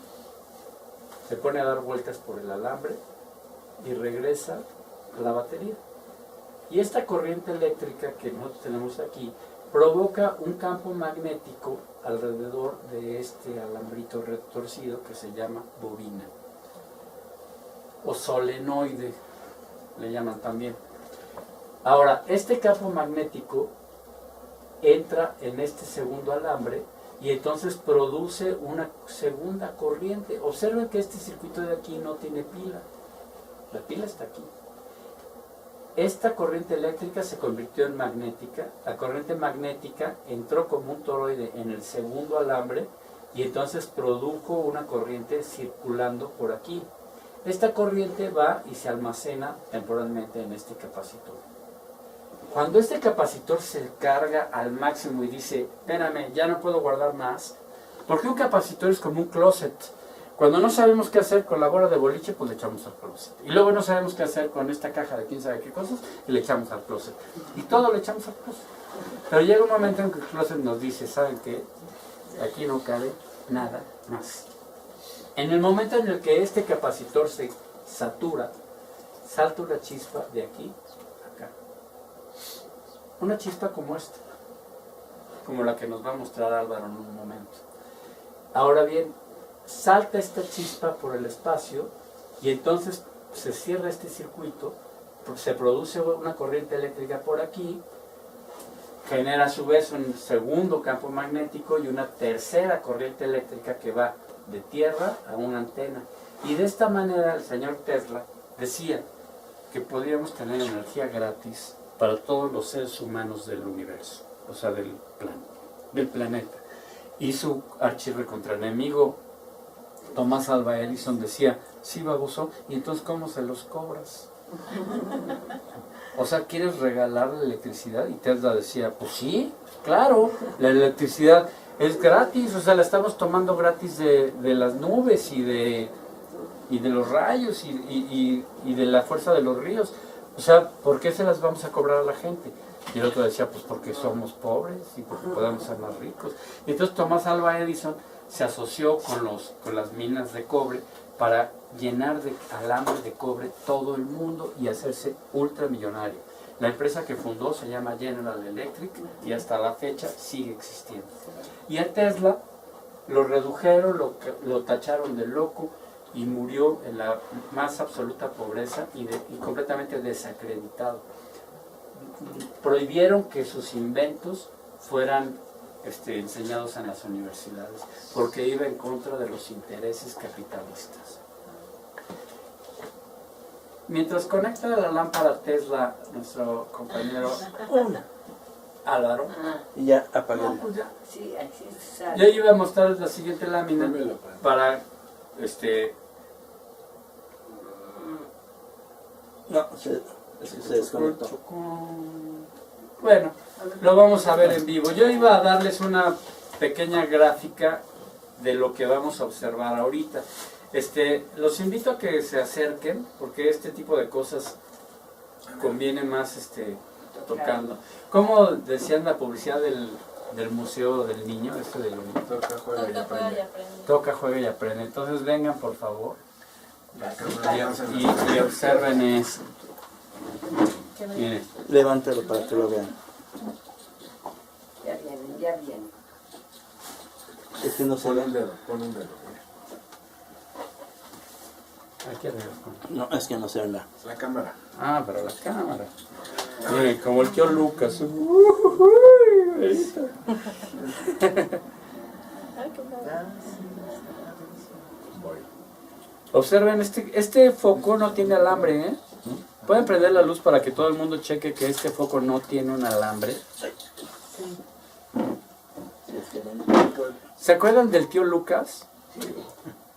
se pone a dar vueltas por el alambre y regresa a la batería. Y esta corriente eléctrica que nosotros tenemos aquí provoca un campo magnético alrededor de este alambrito retorcido, que se llama bobina o solenoide, le llaman también. Ahora, este campo magnético entra en este segundo alambre, y entonces produce una segunda corriente. Observen que este circuito de aquí no tiene pila, la pila está aquí. Esta corriente eléctrica se convirtió en magnética. La corriente magnética entró como un toroide en el segundo alambre, y entonces produjo una corriente circulando por aquí. Esta corriente va y se almacena temporalmente en este capacitor. Cuando este capacitor se carga al máximo y dice, espérame, ya no puedo guardar más, porque un capacitor es como un closet. Cuando no sabemos qué hacer con la bola de boliche, pues le echamos al closet. Y luego no sabemos qué hacer con esta caja de quién sabe qué cosas, y le echamos al closet. Y todo le echamos al closet. Pero llega un momento en que el closet nos dice, ¿saben qué? Aquí no cabe nada más. En el momento en el que este capacitor se satura, salta una chispa de aquí a acá. Una chispa como esta, como la que nos va a mostrar Álvaro en un momento. Ahora bien, salta esta chispa por el espacio y entonces se cierra este circuito, se produce una corriente eléctrica por aquí, genera a su vez un segundo campo magnético y una tercera corriente eléctrica que va de tierra a una antena. Y de esta manera el señor Tesla decía que podríamos tener energía gratis para todos los seres humanos del universo, o sea, del planeta. Y su archirrecontraenemigo Tomás Alva Edison decía, sí, baboso, ¿y entonces cómo se los cobras? O sea, ¿quieres regalar la electricidad? Y Tesla decía, pues sí, claro, la electricidad es gratis, o sea, la estamos tomando gratis de las nubes y de los rayos y de la fuerza de los ríos. O sea, ¿por qué se las vamos a cobrar a la gente? Y el otro decía, pues porque somos pobres y porque podemos ser más ricos. Y entonces Tomás Alva Edison se asoció con las minas de cobre para llenar de alambres de cobre todo el mundo y hacerse ultramillonario. La empresa que fundó se llama General Electric y hasta la fecha sigue existiendo. Y a Tesla lo redujeron, lo tacharon de loco y murió en la más absoluta pobreza y completamente desacreditado. Prohibieron que sus inventos fueran enseñados en las universidades porque iba en contra de los intereses capitalistas. Mientras conecta la lámpara Tesla, nuestro compañero Álvaro, Y ya apagué. Sí, así sale. yo iba a mostrarles la siguiente lámina para No, se desconectó. Bueno, lo vamos a ver en vivo. Yo iba a darles una pequeña gráfica de lo que vamos a observar ahorita. Los invito a que se acerquen, porque este tipo de cosas conviene más tocando. Como decían la publicidad del Museo del Niño, del niño. Toca, juega y aprende. Toca, juega y aprende. Entonces vengan, por favor, La cámara pasa en la- y observen esto. Miren. Levántalo para que lo vean. Ya vienen, ya vienen. Es que no se Pon ve. un dedo, pon un dedo. Aquí arriba. No, es que no se ve nada. La cámara. Ah, pero la cámara. Miren, como el tío Lucas. Voy. Observen, este foco no tiene alambre, ¿eh? ¿Pueden prender la luz para que todo el mundo cheque que este foco no tiene un alambre? ¿Se acuerdan del tío Lucas?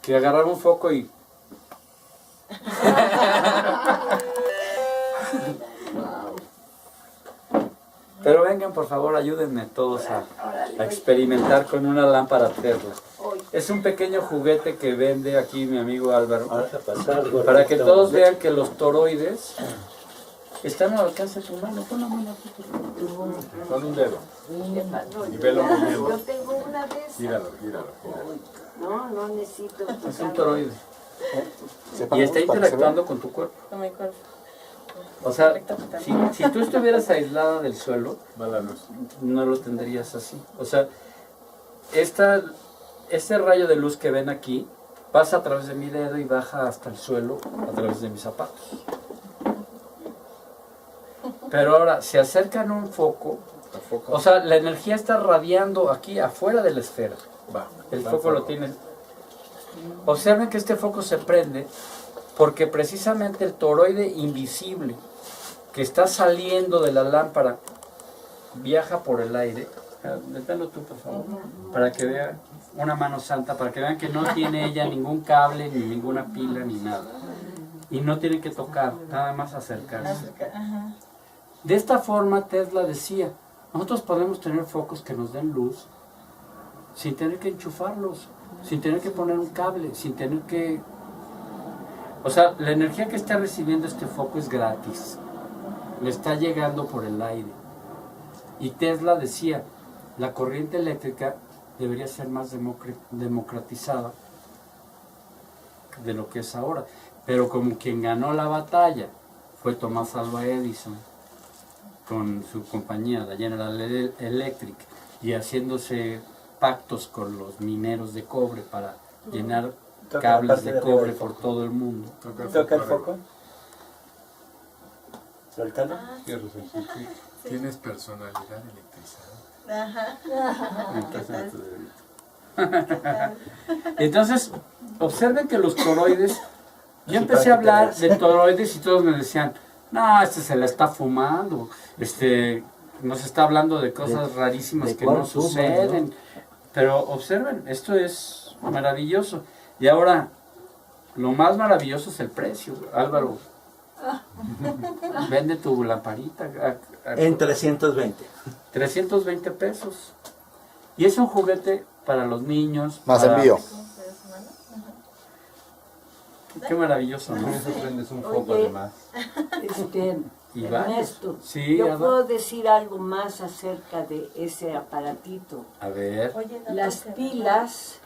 Que agarraba un foco y... Pero vengan, por favor, ayúdenme todos a experimentar con una lámpara Tesla. Es un pequeño juguete que vende aquí mi amigo Álvaro, Vamos a pasar. para que todos vean que los toroides están al alcance de tu mano. Pon la mano aquí, por favor. Pon un dedo. ¿Qué pasó? Y velo moviendo. Yo tengo una de esas. Gíralo, gíralo. No, no necesito. Es un toroide. Y Sepáralo está para que se vea. interactuando con tu cuerpo. Con mi cuerpo. O sea, si tú estuvieras aislada del suelo, Va la luz. no lo tendrías así. O sea, este rayo de luz que ven aquí pasa a través de mi dedo y baja hasta el suelo a través de mis zapatos. Pero ahora, se acercan a un foco, La foca. o sea, la energía está radiando aquí afuera de la esfera. Va. El Va foco lo tiene. Observen que este foco se prende porque precisamente el toroide invisible que está saliendo de la lámpara viaja por el aire. Deténlo tú, por favor, para que vean una mano santa, para que vean que no tiene ella ningún cable, ni ninguna pila, ni nada. Y no tiene que tocar, nada más acercarse. De esta forma Tesla decía, nosotros podemos tener focos que nos den luz sin tener que enchufarlos, sin tener que poner un cable, sin tener que... O sea, la energía que está recibiendo este foco es gratis, le está llegando por el aire. Y Tesla decía, la corriente eléctrica debería ser más democratizada de lo que es ahora. Pero como quien ganó la batalla fue Thomas Alva Edison con su compañía, la General Electric, y haciéndose pactos con los mineros de cobre para llenar Toca la cables parte de de arriba cobre del por foco. todo el mundo. Toca el foco. Suéltalo. Tienes personalidad electrizada. Entonces, observen que los toroides, yo empecé a hablar de toroides y todos me decían, no, se la está fumando, nos está hablando de cosas rarísimas de que no cuál fuma, suceden. ¿no? Pero observen, esto es maravilloso. Y ahora, lo más maravilloso es el precio, Álvaro. Vende tu lamparita En 320. 320 pesos. Y es un juguete para los niños. Más para- envío. Qué maravilloso, ¿no? Prendes un Oye, foco además. Y va. Ernesto, Sí, yo Alba. puedo decir algo más acerca de ese aparatito. A ver. Las pilas,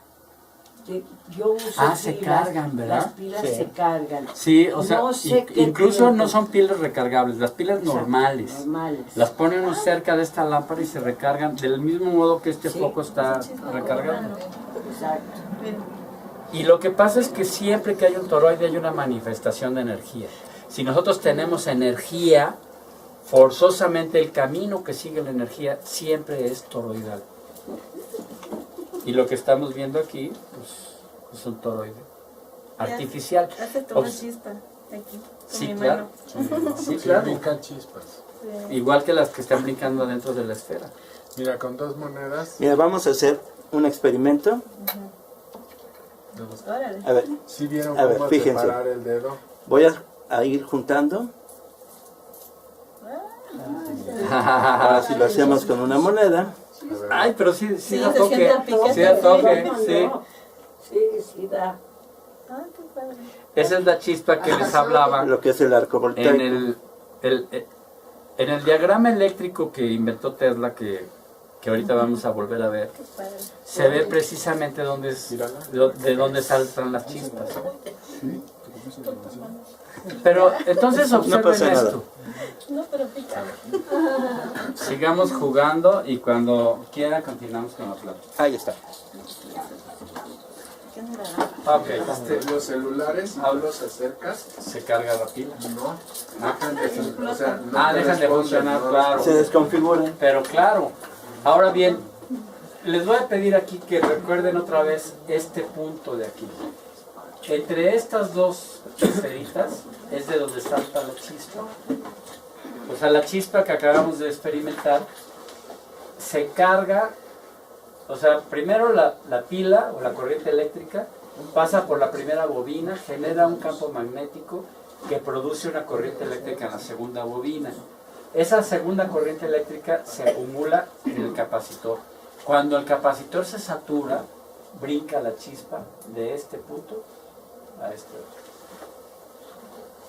yo uso Se pilas, cargan, ¿verdad? las pilas Sí. se cargan. Sí, o sea, No sé qué incluso tiempo. no son pilas recargables, las pilas normales. Normales. Las pone uno cerca de esta lámpara y se recargan del mismo modo que este Sí. foco está recargado. Exacto. Y lo que pasa es que siempre que hay un toroide hay una manifestación de energía. Si nosotros tenemos energía, forzosamente el camino que sigue la energía siempre es toroidal. Y lo que estamos viendo aquí pues, es un toroide artificial. Hace toda Obs- chispa aquí, con Sí, mi claro. mano. Sí, claro. Brincan chispas. Sí. Igual que las que están brincando dentro de la esfera. Mira, con 2 monedas, Mira, vamos a hacer un experimento. Órale. A ver, ¿sí vieron A ver, cómo fíjense. separar el dedo? voy a ir juntando. Ahora si lo hacemos con una moneda. A ver, Ay, pero sí Sí, da se toque. siente picante. Sí da toque, ¿Cómo sí. no? Sí, da. Ah, qué padre. Esa es la chispa que les hablaba Lo que es el arco voltaico. en el diagrama eléctrico que inventó Tesla, que ahorita vamos a volver a ver, Qué padre. se ve precisamente de dónde saltan las chispas. Pero entonces observen pasa nada. esto. No, pero pica. Sigamos jugando y cuando quiera continuamos con la plática. Ahí está. Qué naranja. Ok, los celulares, si tú los acercas, se carga la pila. no, dejan de funcionar. O sea, no te Dejan de responden, funcionar, no claro. Se desconfiguran. Pero claro, ahora bien, les voy a pedir aquí que recuerden otra vez este punto de aquí. Entre estas dos esferitas es de donde salta la chispa. O sea, la chispa que acabamos de experimentar se carga, o sea, primero la pila o la corriente eléctrica pasa por la primera bobina, genera un campo magnético que produce una corriente eléctrica en la segunda bobina. Esa segunda corriente eléctrica se acumula en el capacitor. Cuando el capacitor se satura, brinca la chispa de este punto a este otro.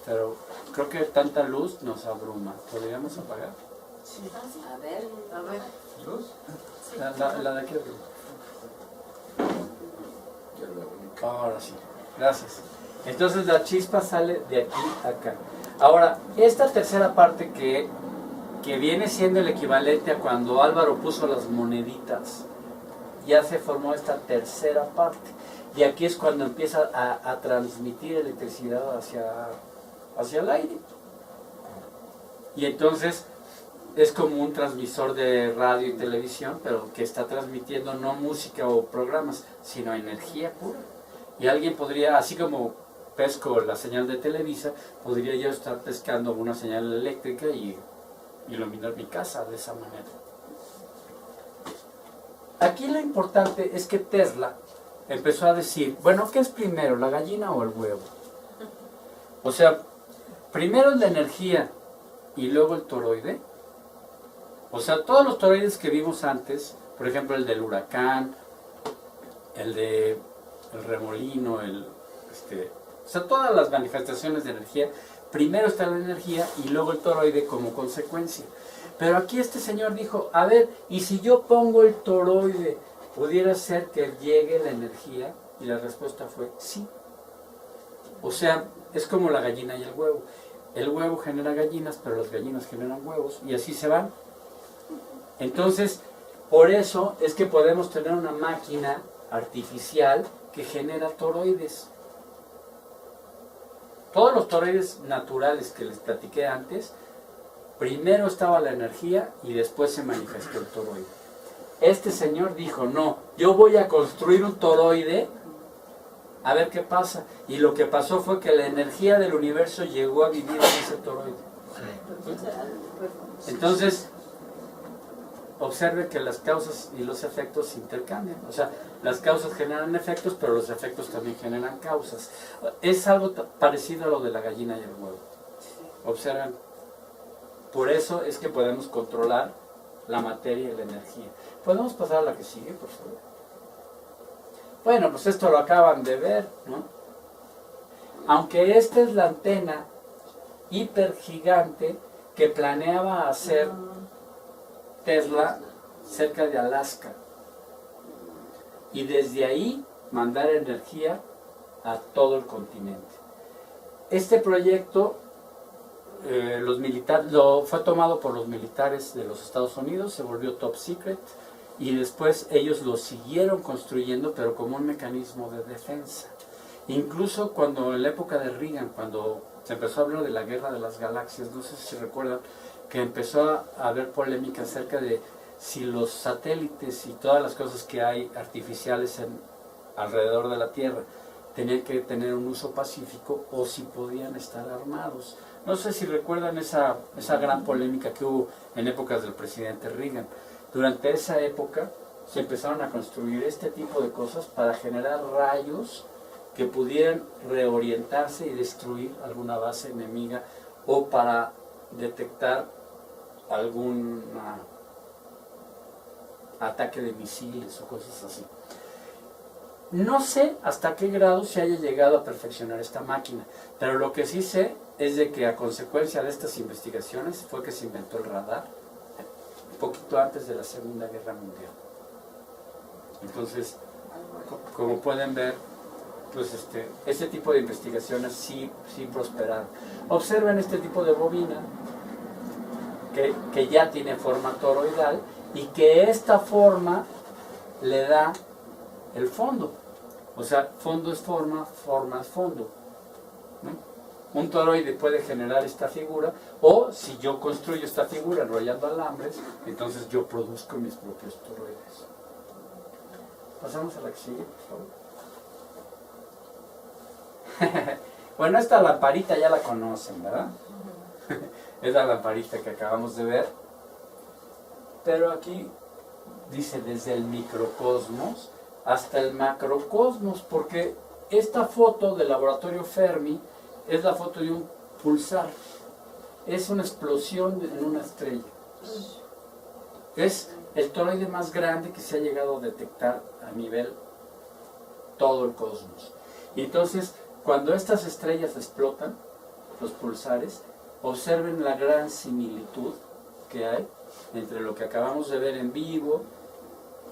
Pero creo que tanta luz nos abruma. ¿Podríamos apagar? A ver. ¿Luz? La de aquí arriba. Ahora sí. Gracias. Entonces la chispa sale de aquí a acá. Ahora, esta tercera parte que viene siendo el equivalente a cuando Álvaro puso las moneditas, ya se formó esta tercera parte. Y aquí es cuando empieza a transmitir electricidad hacia el aire. Y entonces es como un transmisor de radio y televisión, pero que está transmitiendo no música o programas, sino energía pura. Y alguien podría, así como pesco la señal de Televisa, podría yo estar pescando una señal eléctrica y iluminar mi casa de esa manera. Aquí lo importante es que Tesla empezó a decir, bueno, ¿qué es primero, la gallina o el huevo? O sea, primero es la energía y luego el toroide. O sea, todos los toroides que vimos antes, por ejemplo el del huracán, el de el remolino, o sea, todas las manifestaciones de energía, primero está la energía y luego el toroide como consecuencia. Pero aquí este señor dijo, a ver, ¿y si yo pongo el toroide, pudiera ser que llegue la energía? Y la respuesta fue sí. O sea, es como la gallina y el huevo. El huevo genera gallinas, pero las gallinas generan huevos y así se van. Entonces, por eso es que podemos tener una máquina artificial que genera toroides. Todos los toroides naturales que les platiqué antes, primero estaba la energía y después se manifestó el toroide. Este señor dijo, no, yo voy a construir un toroide a ver qué pasa. Y lo que pasó fue que la energía del universo llegó a vivir en ese toroide. Entonces, observe que las causas y los efectos se intercambian. O sea, las causas generan efectos, pero los efectos también generan causas. Es algo parecido a lo de la gallina y el huevo. Observen. Por eso es que podemos controlar la materia y la energía. ¿Podemos pasar a la que sigue, por favor? Bueno, pues esto lo acaban de ver, ¿no? Aunque esta es la antena hipergigante que planeaba hacer Tesla cerca de Alaska. Y desde ahí mandar energía a todo el continente. Este proyecto fue tomado por los militares de los Estados Unidos, se volvió top secret y después ellos lo siguieron construyendo, pero como un mecanismo de defensa. Incluso cuando en la época de Reagan, cuando se empezó a hablar de la guerra de las galaxias, no sé si recuerdan, que empezó a haber polémica acerca de si los satélites y todas las cosas que hay artificiales alrededor de la Tierra tenían que tener un uso pacífico o si podían estar armados. No sé si recuerdan esa gran polémica que hubo en épocas del presidente Reagan. Durante esa época se empezaron a construir este tipo de cosas para generar rayos que pudieran reorientarse y destruir alguna base enemiga o para detectar algún ataque de misiles o cosas así. No sé hasta qué grado se haya llegado a perfeccionar esta máquina, pero lo que sí sé es de que a consecuencia de estas investigaciones fue que se inventó el radar un poquito antes de la Segunda Guerra Mundial. Entonces, como pueden ver, pues este tipo de investigaciones sí prosperaron. Observen este tipo de bobina que ya tiene forma toroidal y que esta forma le da el fondo. O sea, fondo es forma, forma es fondo, ¿no? Un toroide puede generar esta figura, o si yo construyo esta figura enrollando alambres, entonces yo produzco mis propios toroides. Pasamos a la que sigue, por favor. Bueno, esta lamparita ya la conocen, ¿verdad? Es la lamparita que acabamos de ver. Pero aquí dice desde el microcosmos hasta el macrocosmos, porque esta foto del laboratorio Fermi es la foto de un pulsar. Es una explosión en una estrella. Es el toroide más grande que se ha llegado a detectar a nivel todo el cosmos. Y entonces, cuando estas estrellas explotan, los pulsares, observen la gran similitud que hay entre lo que acabamos de ver en vivo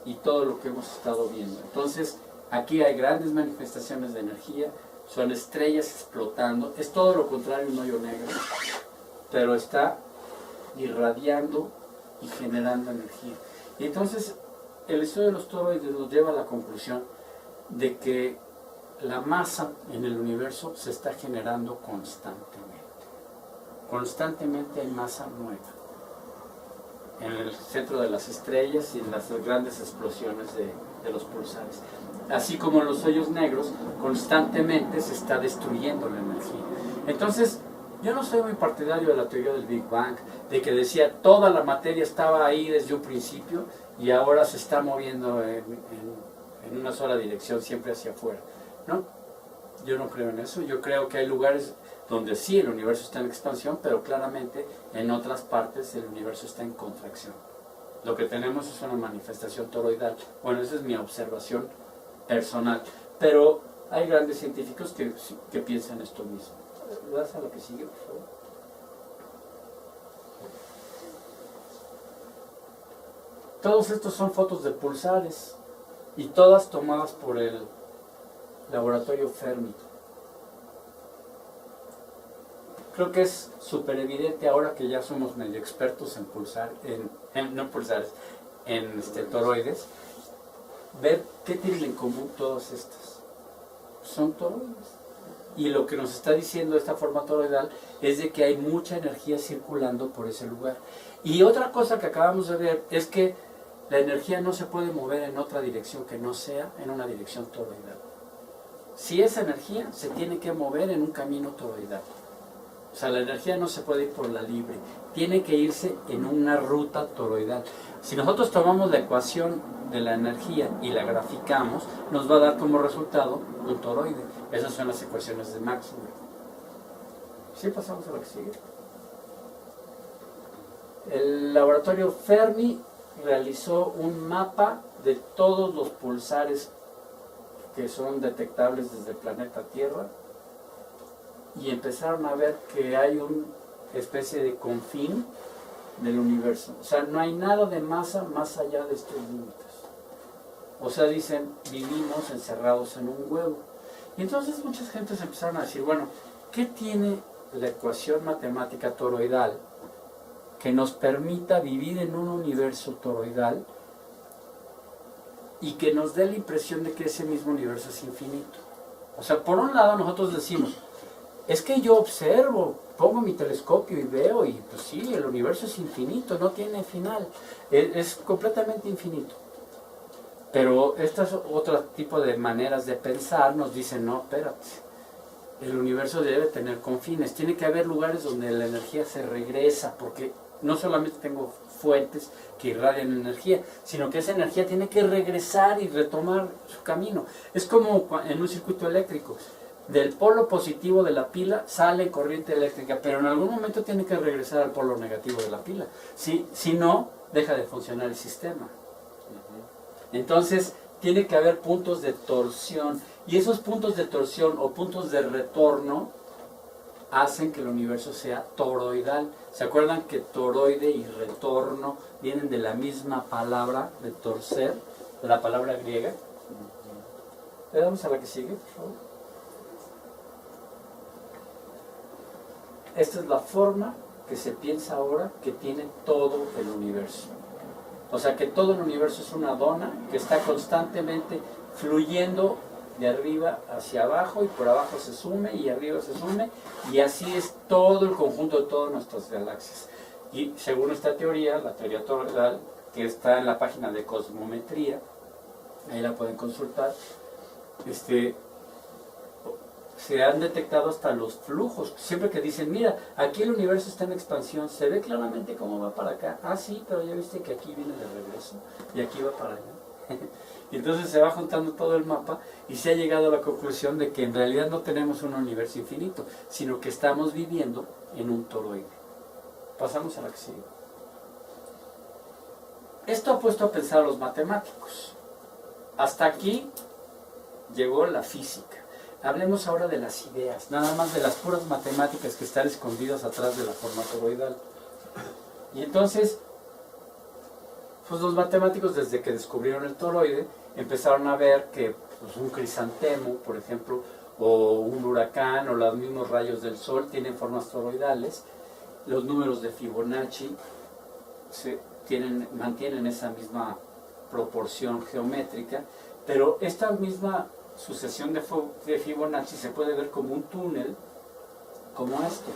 y todo lo que hemos estado viendo. Entonces, aquí hay grandes manifestaciones de energía, son estrellas explotando, es todo lo contrario a un hoyo negro, pero está irradiando y generando energía. Y entonces, el estudio de los toroides nos lleva a la conclusión de que la masa en el universo se está generando constantemente. Constantemente hay masa nueva en el centro de las estrellas y en las grandes explosiones de los pulsares. Así como en los hoyos negros, constantemente se está destruyendo la energía. Entonces, yo no soy muy partidario de la teoría del Big Bang, de que decía toda la materia estaba ahí desde un principio y ahora se está moviendo en una sola dirección, siempre hacia afuera. No, yo no creo en eso. Yo creo que hay lugares donde sí el universo está en expansión, pero claramente en otras partes el universo está en contracción. Lo que tenemos es una manifestación toroidal. Bueno, esa es mi observación personal, pero hay grandes científicos que piensan esto mismo. ¿Vas a lo que sigue, por favor? Todos estos son fotos de pulsares y todas tomadas por el laboratorio Fermi. creo que es súper evidente ahora que ya somos medio expertos en pulsar, no pulsares, en toroides, ver qué tienen en común todas estas. Son toroides. Y lo que nos está diciendo esta forma toroidal es de que hay mucha energía circulando por ese lugar. Y otra cosa que acabamos de ver es que la energía no se puede mover en otra dirección que no sea en una dirección toroidal. Si esa energía se tiene que mover en un camino toroidal. O sea, la energía no se puede ir por la libre, tiene que irse en una ruta toroidal. Si nosotros tomamos la ecuación de la energía y la graficamos, nos va a dar como resultado un toroide. Esas son las ecuaciones de Maxwell. ¿Sí pasamos a la que sigue? El laboratorio Fermi realizó un mapa de todos los pulsares que son detectables desde el planeta Tierra y empezaron a ver que hay una especie de confín del universo. O sea, no hay nada de masa más allá de estos límites. O sea, dicen, vivimos encerrados en un huevo. Y entonces muchas gentes empezaron a decir, bueno, ¿qué tiene la ecuación matemática toroidal que nos permita vivir en un universo toroidal y que nos dé la impresión de que ese mismo universo es infinito? O sea, por un lado nosotros decimos, es que yo observo, pongo mi telescopio y veo, y pues sí, el universo es infinito, no tiene final, es completamente infinito. Pero estas otro tipo de maneras de pensar nos dicen, no, espérate, el universo debe tener confines, tiene que haber lugares donde la energía se regresa, porque no solamente tengo fuentes que irradian energía, sino que esa energía tiene que regresar y retomar su camino. Es como en un circuito eléctrico. Del polo positivo de la pila sale corriente eléctrica, pero en algún momento tiene que regresar al polo negativo de la pila. Si no, deja de funcionar el sistema. Entonces, tiene que haber puntos de torsión. Y esos puntos de torsión o puntos de retorno hacen que el universo sea toroidal. ¿Se acuerdan que toroide y retorno vienen de la misma palabra de torcer, de la palabra griega? Le damos a la que sigue, por favor. Esta es la forma que se piensa ahora que tiene todo el universo. O sea que todo el universo es una dona que está constantemente fluyendo de arriba hacia abajo, y por abajo se sume y arriba se sume, y así es todo el conjunto de todas nuestras galaxias. Y según esta teoría, la teoría toroidal, que está en la página de Cosmometría, ahí la pueden consultar, se han detectado hasta los flujos. Siempre que dicen, mira, aquí el universo está en expansión, se ve claramente cómo va para acá. Ah, sí, pero ya viste que aquí viene de regreso y aquí va para allá. Y entonces se va juntando todo el mapa y se ha llegado a la conclusión de que en realidad no tenemos un universo infinito, sino que estamos viviendo en un toroide. Pasamos a la que sigue. Esto ha puesto a pensar a los matemáticos. Hasta aquí llegó la física. Hablemos ahora de las ideas, nada más de las puras matemáticas que están escondidas atrás de la forma toroidal. Y entonces, pues los matemáticos, desde que descubrieron el toroide, empezaron a ver que pues, un crisantemo, por ejemplo, o un huracán, o los mismos rayos del sol tienen formas toroidales. Los números de Fibonacci mantienen esa misma proporción geométrica, pero esta misma sucesión de Fibonacci se puede ver como un túnel, como este.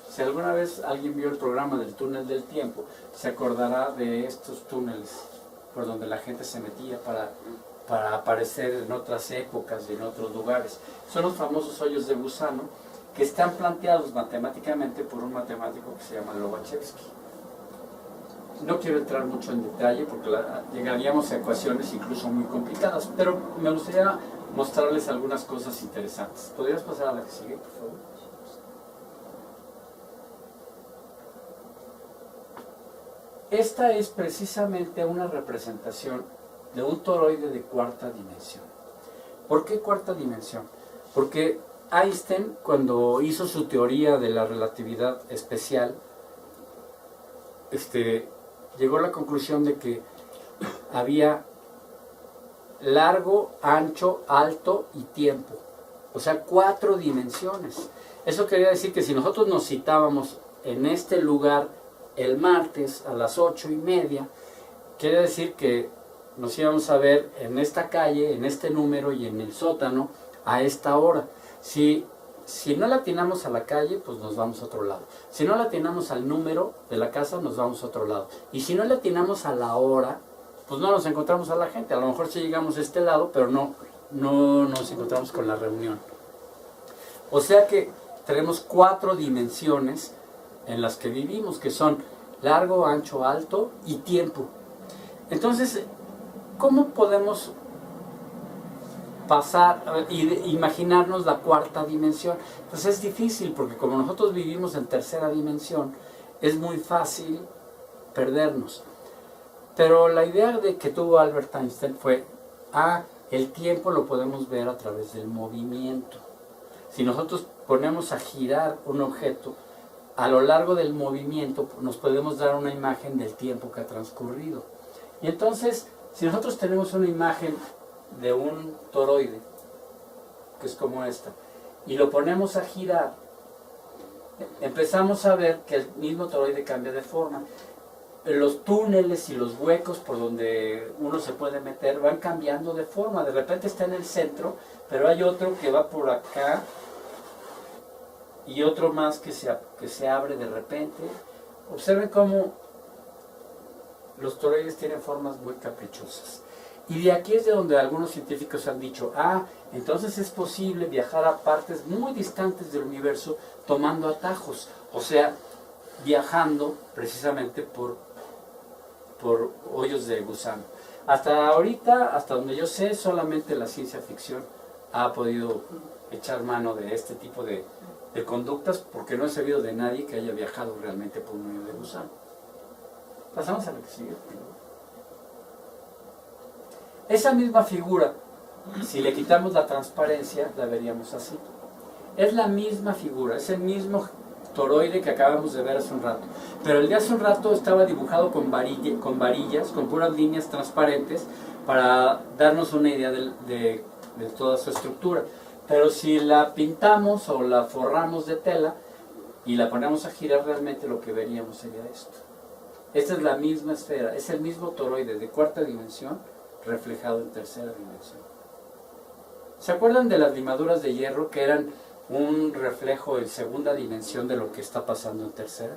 Si alguna vez alguien vio el programa del túnel del tiempo, se acordará de estos túneles por donde la gente se metía para aparecer en otras épocas y en otros lugares. Son los famosos hoyos de gusano, que están planteados matemáticamente por un matemático que se llama Lobachevsky. No quiero entrar mucho en detalle porque llegaríamos a ecuaciones incluso muy complicadas, pero me gustaría mostrarles algunas cosas interesantes. ¿Podrías pasar a la que sigue, por favor? Esta es precisamente una representación de un toroide de cuarta dimensión. ¿Por qué cuarta dimensión? Porque Einstein, cuando hizo su teoría de la relatividad especial, llegó a la conclusión de que había largo, ancho, alto y tiempo. O sea, 4 dimensiones. Eso quería decir que si nosotros nos citábamos en este lugar el martes a las 8:30, quiere decir que nos íbamos a ver en esta calle, en este número y en el sótano a esta hora. Si no le atinamos a la calle, pues nos vamos a otro lado. Si no le atinamos al número de la casa, nos vamos a otro lado. Y si no le atinamos a la hora, pues no nos encontramos a la gente. A lo mejor sí llegamos a este lado, pero no nos encontramos con la reunión. O sea que tenemos 4 dimensiones en las que vivimos, que son largo, ancho, alto y tiempo. Entonces, ¿cómo podemos pasar imaginarnos la 4ª dimensión? Pues es difícil, porque como nosotros vivimos en 3ª dimensión, es muy fácil perdernos. Pero la idea que tuvo Albert Einstein fue, el tiempo lo podemos ver a través del movimiento. Si nosotros ponemos a girar un objeto, a lo largo del movimiento nos podemos dar una imagen del tiempo que ha transcurrido. Y entonces, si nosotros tenemos una imagen de un toroide, que es como esta, y lo ponemos a girar, empezamos a ver que el mismo toroide cambia de forma. Los túneles y los huecos por donde uno se puede meter van cambiando de forma. De repente está en el centro, pero hay otro que va por acá y otro más que se abre de repente. Observen cómo los toroides tienen formas muy caprichosas. Y de aquí es de donde algunos científicos han dicho, entonces es posible viajar a partes muy distantes del universo tomando atajos, o sea, viajando precisamente por hoyos de gusano. Hasta ahorita, hasta donde yo sé, solamente la ciencia ficción ha podido echar mano de este tipo de conductas, porque no he sabido de nadie que haya viajado realmente por un hoyo de gusano. Pasamos a lo que sigue. Esa misma figura, si le quitamos la transparencia, la veríamos así. Es la misma figura, es el mismo toroide que acabamos de ver hace un rato. Pero el de hace un rato estaba dibujado con varillas, con puras líneas transparentes, para darnos una idea de toda su estructura. Pero si la pintamos o la forramos de tela y la ponemos a girar, realmente lo que veríamos sería esto. Esta es la misma esfera, es el mismo toroide de 4ª dimensión reflejado en 3ª dimensión. ¿Se acuerdan de las limaduras de hierro que eran un reflejo en 2ª dimensión de lo que está pasando en 3ª?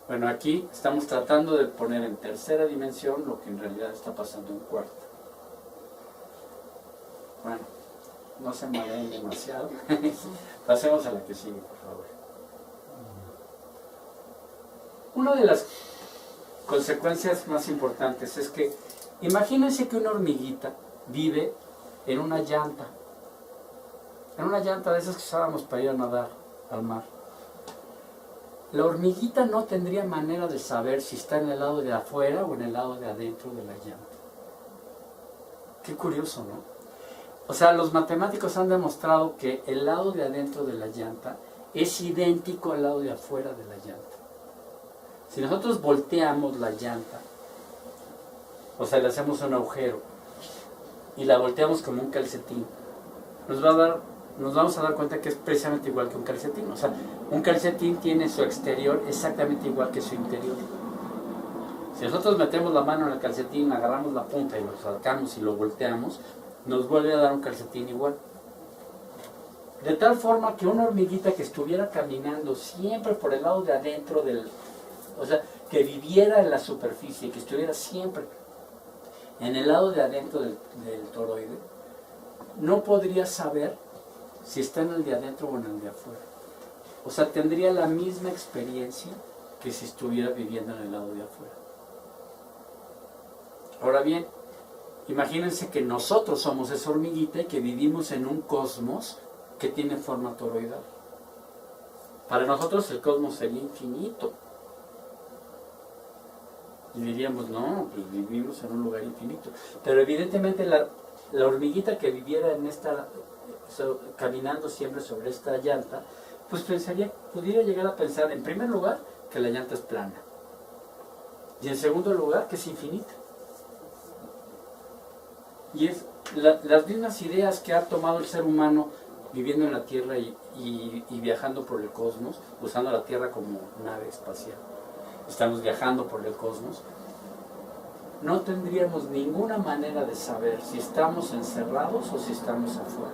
Bueno, aquí estamos tratando de poner en 3ª dimensión lo que en realidad está pasando en 4ª. Bueno, no se mareen demasiado. Pasemos a la que sigue, por favor. Una de las consecuencias más importantes es que imagínense que una hormiguita vive en una llanta de esas que usábamos para ir a nadar al mar. La hormiguita no tendría manera de saber si está en el lado de afuera o en el lado de adentro de la llanta. Qué curioso, ¿no? O sea, los matemáticos han demostrado que el lado de adentro de la llanta es idéntico al lado de afuera de la llanta. Si nosotros volteamos la llanta, o sea, le hacemos un agujero y la volteamos como un calcetín, nos vamos a dar cuenta que es precisamente igual que un calcetín. O sea, un calcetín tiene su exterior exactamente igual que su interior. Si nosotros metemos la mano en el calcetín, agarramos la punta y lo sacamos y lo volteamos, nos vuelve a dar un calcetín igual. De tal forma que una hormiguita que estuviera caminando siempre por el lado de adentro o sea, que viviera en la superficie, que estuviera siempre en el lado de adentro del toroide, no podría saber si está en el de adentro o en el de afuera. O sea, tendría la misma experiencia que si estuviera viviendo en el lado de afuera. Ahora bien, imagínense que nosotros somos esa hormiguita y que vivimos en un cosmos que tiene forma toroidal. Para nosotros el cosmos sería infinito. Y diríamos, no, pues vivimos en un lugar infinito. Pero evidentemente la hormiguita que viviera caminando siempre sobre esta llanta, pues pudiera llegar a pensar, en primer lugar, que la llanta es plana. Y en segundo lugar, que es infinita. Y es las mismas ideas que ha tomado el ser humano viviendo en la Tierra y viajando por el cosmos, usando la Tierra como nave espacial. Estamos viajando por el cosmos. No tendríamos ninguna manera de saber si estamos encerrados o si estamos afuera.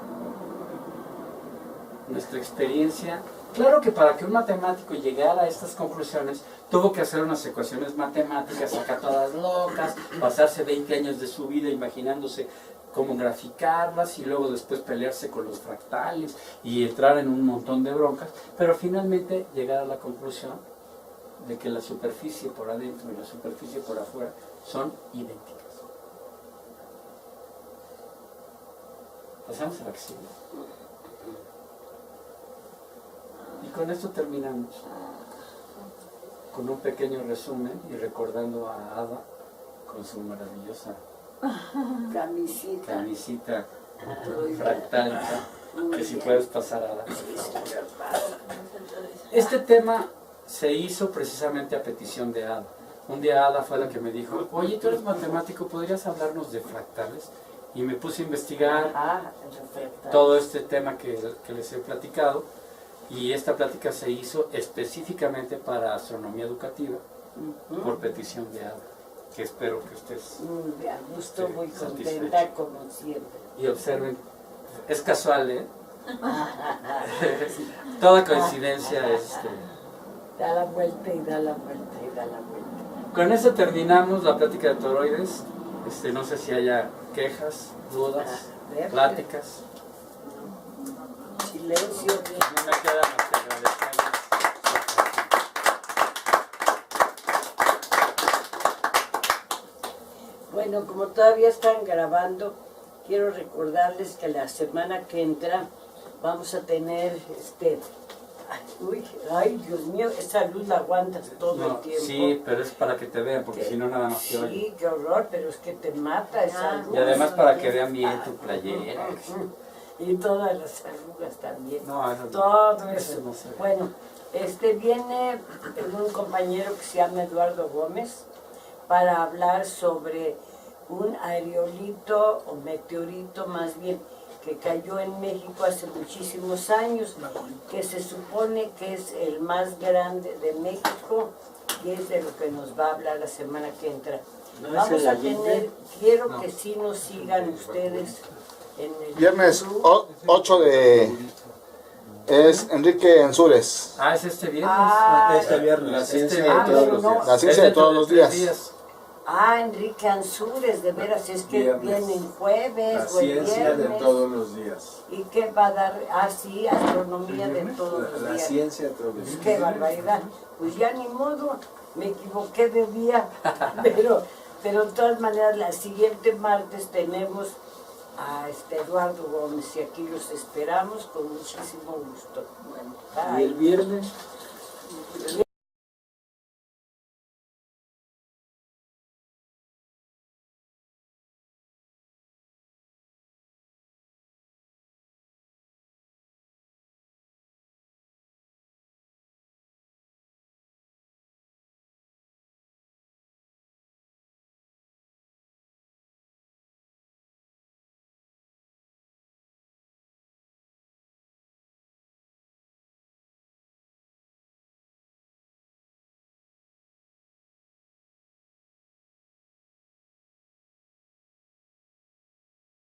Nuestra experiencia, claro que para que un matemático llegara a estas conclusiones, tuvo que hacer unas ecuaciones matemáticas acá todas locas, pasarse 20 años de su vida imaginándose cómo graficarlas y luego después pelearse con los fractales y entrar en un montón de broncas, pero finalmente llegar a la conclusión de que la superficie por adentro y la superficie por afuera son idénticas. Pasamos a la que sigue. Y con esto terminamos, con un pequeño resumen y recordando a Ada con su maravillosa camisita fractálica, que si puedes pasar, Ada, por favor. Este tema se hizo precisamente a petición de Ada. Un día Ada fue la que me dijo, oye, tú eres matemático, ¿podrías hablarnos de fractales? Y me puse a investigar todo este tema que les he platicado. Y esta plática se hizo específicamente para astronomía educativa, por petición de Ada, que espero que estés a gusto, muy contenta, satisfecha. como siempre. Y observen, es casual, ¿eh? Toda coincidencia es... Da la vuelta y da la vuelta y da la vuelta. Con eso terminamos la plática de toroides. No sé si haya quejas, dudas, pláticas. Silencio. No me queda más que agradecerles. Bueno, como todavía están grabando, quiero recordarles que la semana que entra vamos a tener ay, Dios mío, esa luz la aguantas todo el tiempo. Sí, pero es para que te vean, porque si no nada más te oyen. Sí, qué horror, pero es que te mata esa luz. Y además para que vean bien tu playera. Y todas las arrugas también. No, eso no. Todo eso. Eso no se ve. Bueno, viene un compañero que se llama Eduardo Gómez para hablar sobre un aerolito o meteorito más bien que cayó en México hace muchísimos años, que se supone que es el más grande de México y es de lo que nos va a hablar la semana que entra. ¿No es Vamos el a Allende? tener, quiero que sí nos sigan ustedes en el Viernes YouTube. 8 de... Es Enrique Ensúrez. Ah, es este viernes. Este viernes. La ciencia viernes. de todos los no. días. La ciencia de todos los días. Enrique Ansúrez, de veras, es que Viernes. viene el jueves La o el ciencia de viernes. todos los días. ¿Y qué va a dar? Sí, astronomía de todos los La días. ciencia de todos los días. Qué barbaridad. Pues ya ni modo, me equivoqué de día, pero de todas maneras, la siguiente martes tenemos a Eduardo Gómez y aquí los esperamos con muchísimo gusto. Bueno, Y el bye. viernes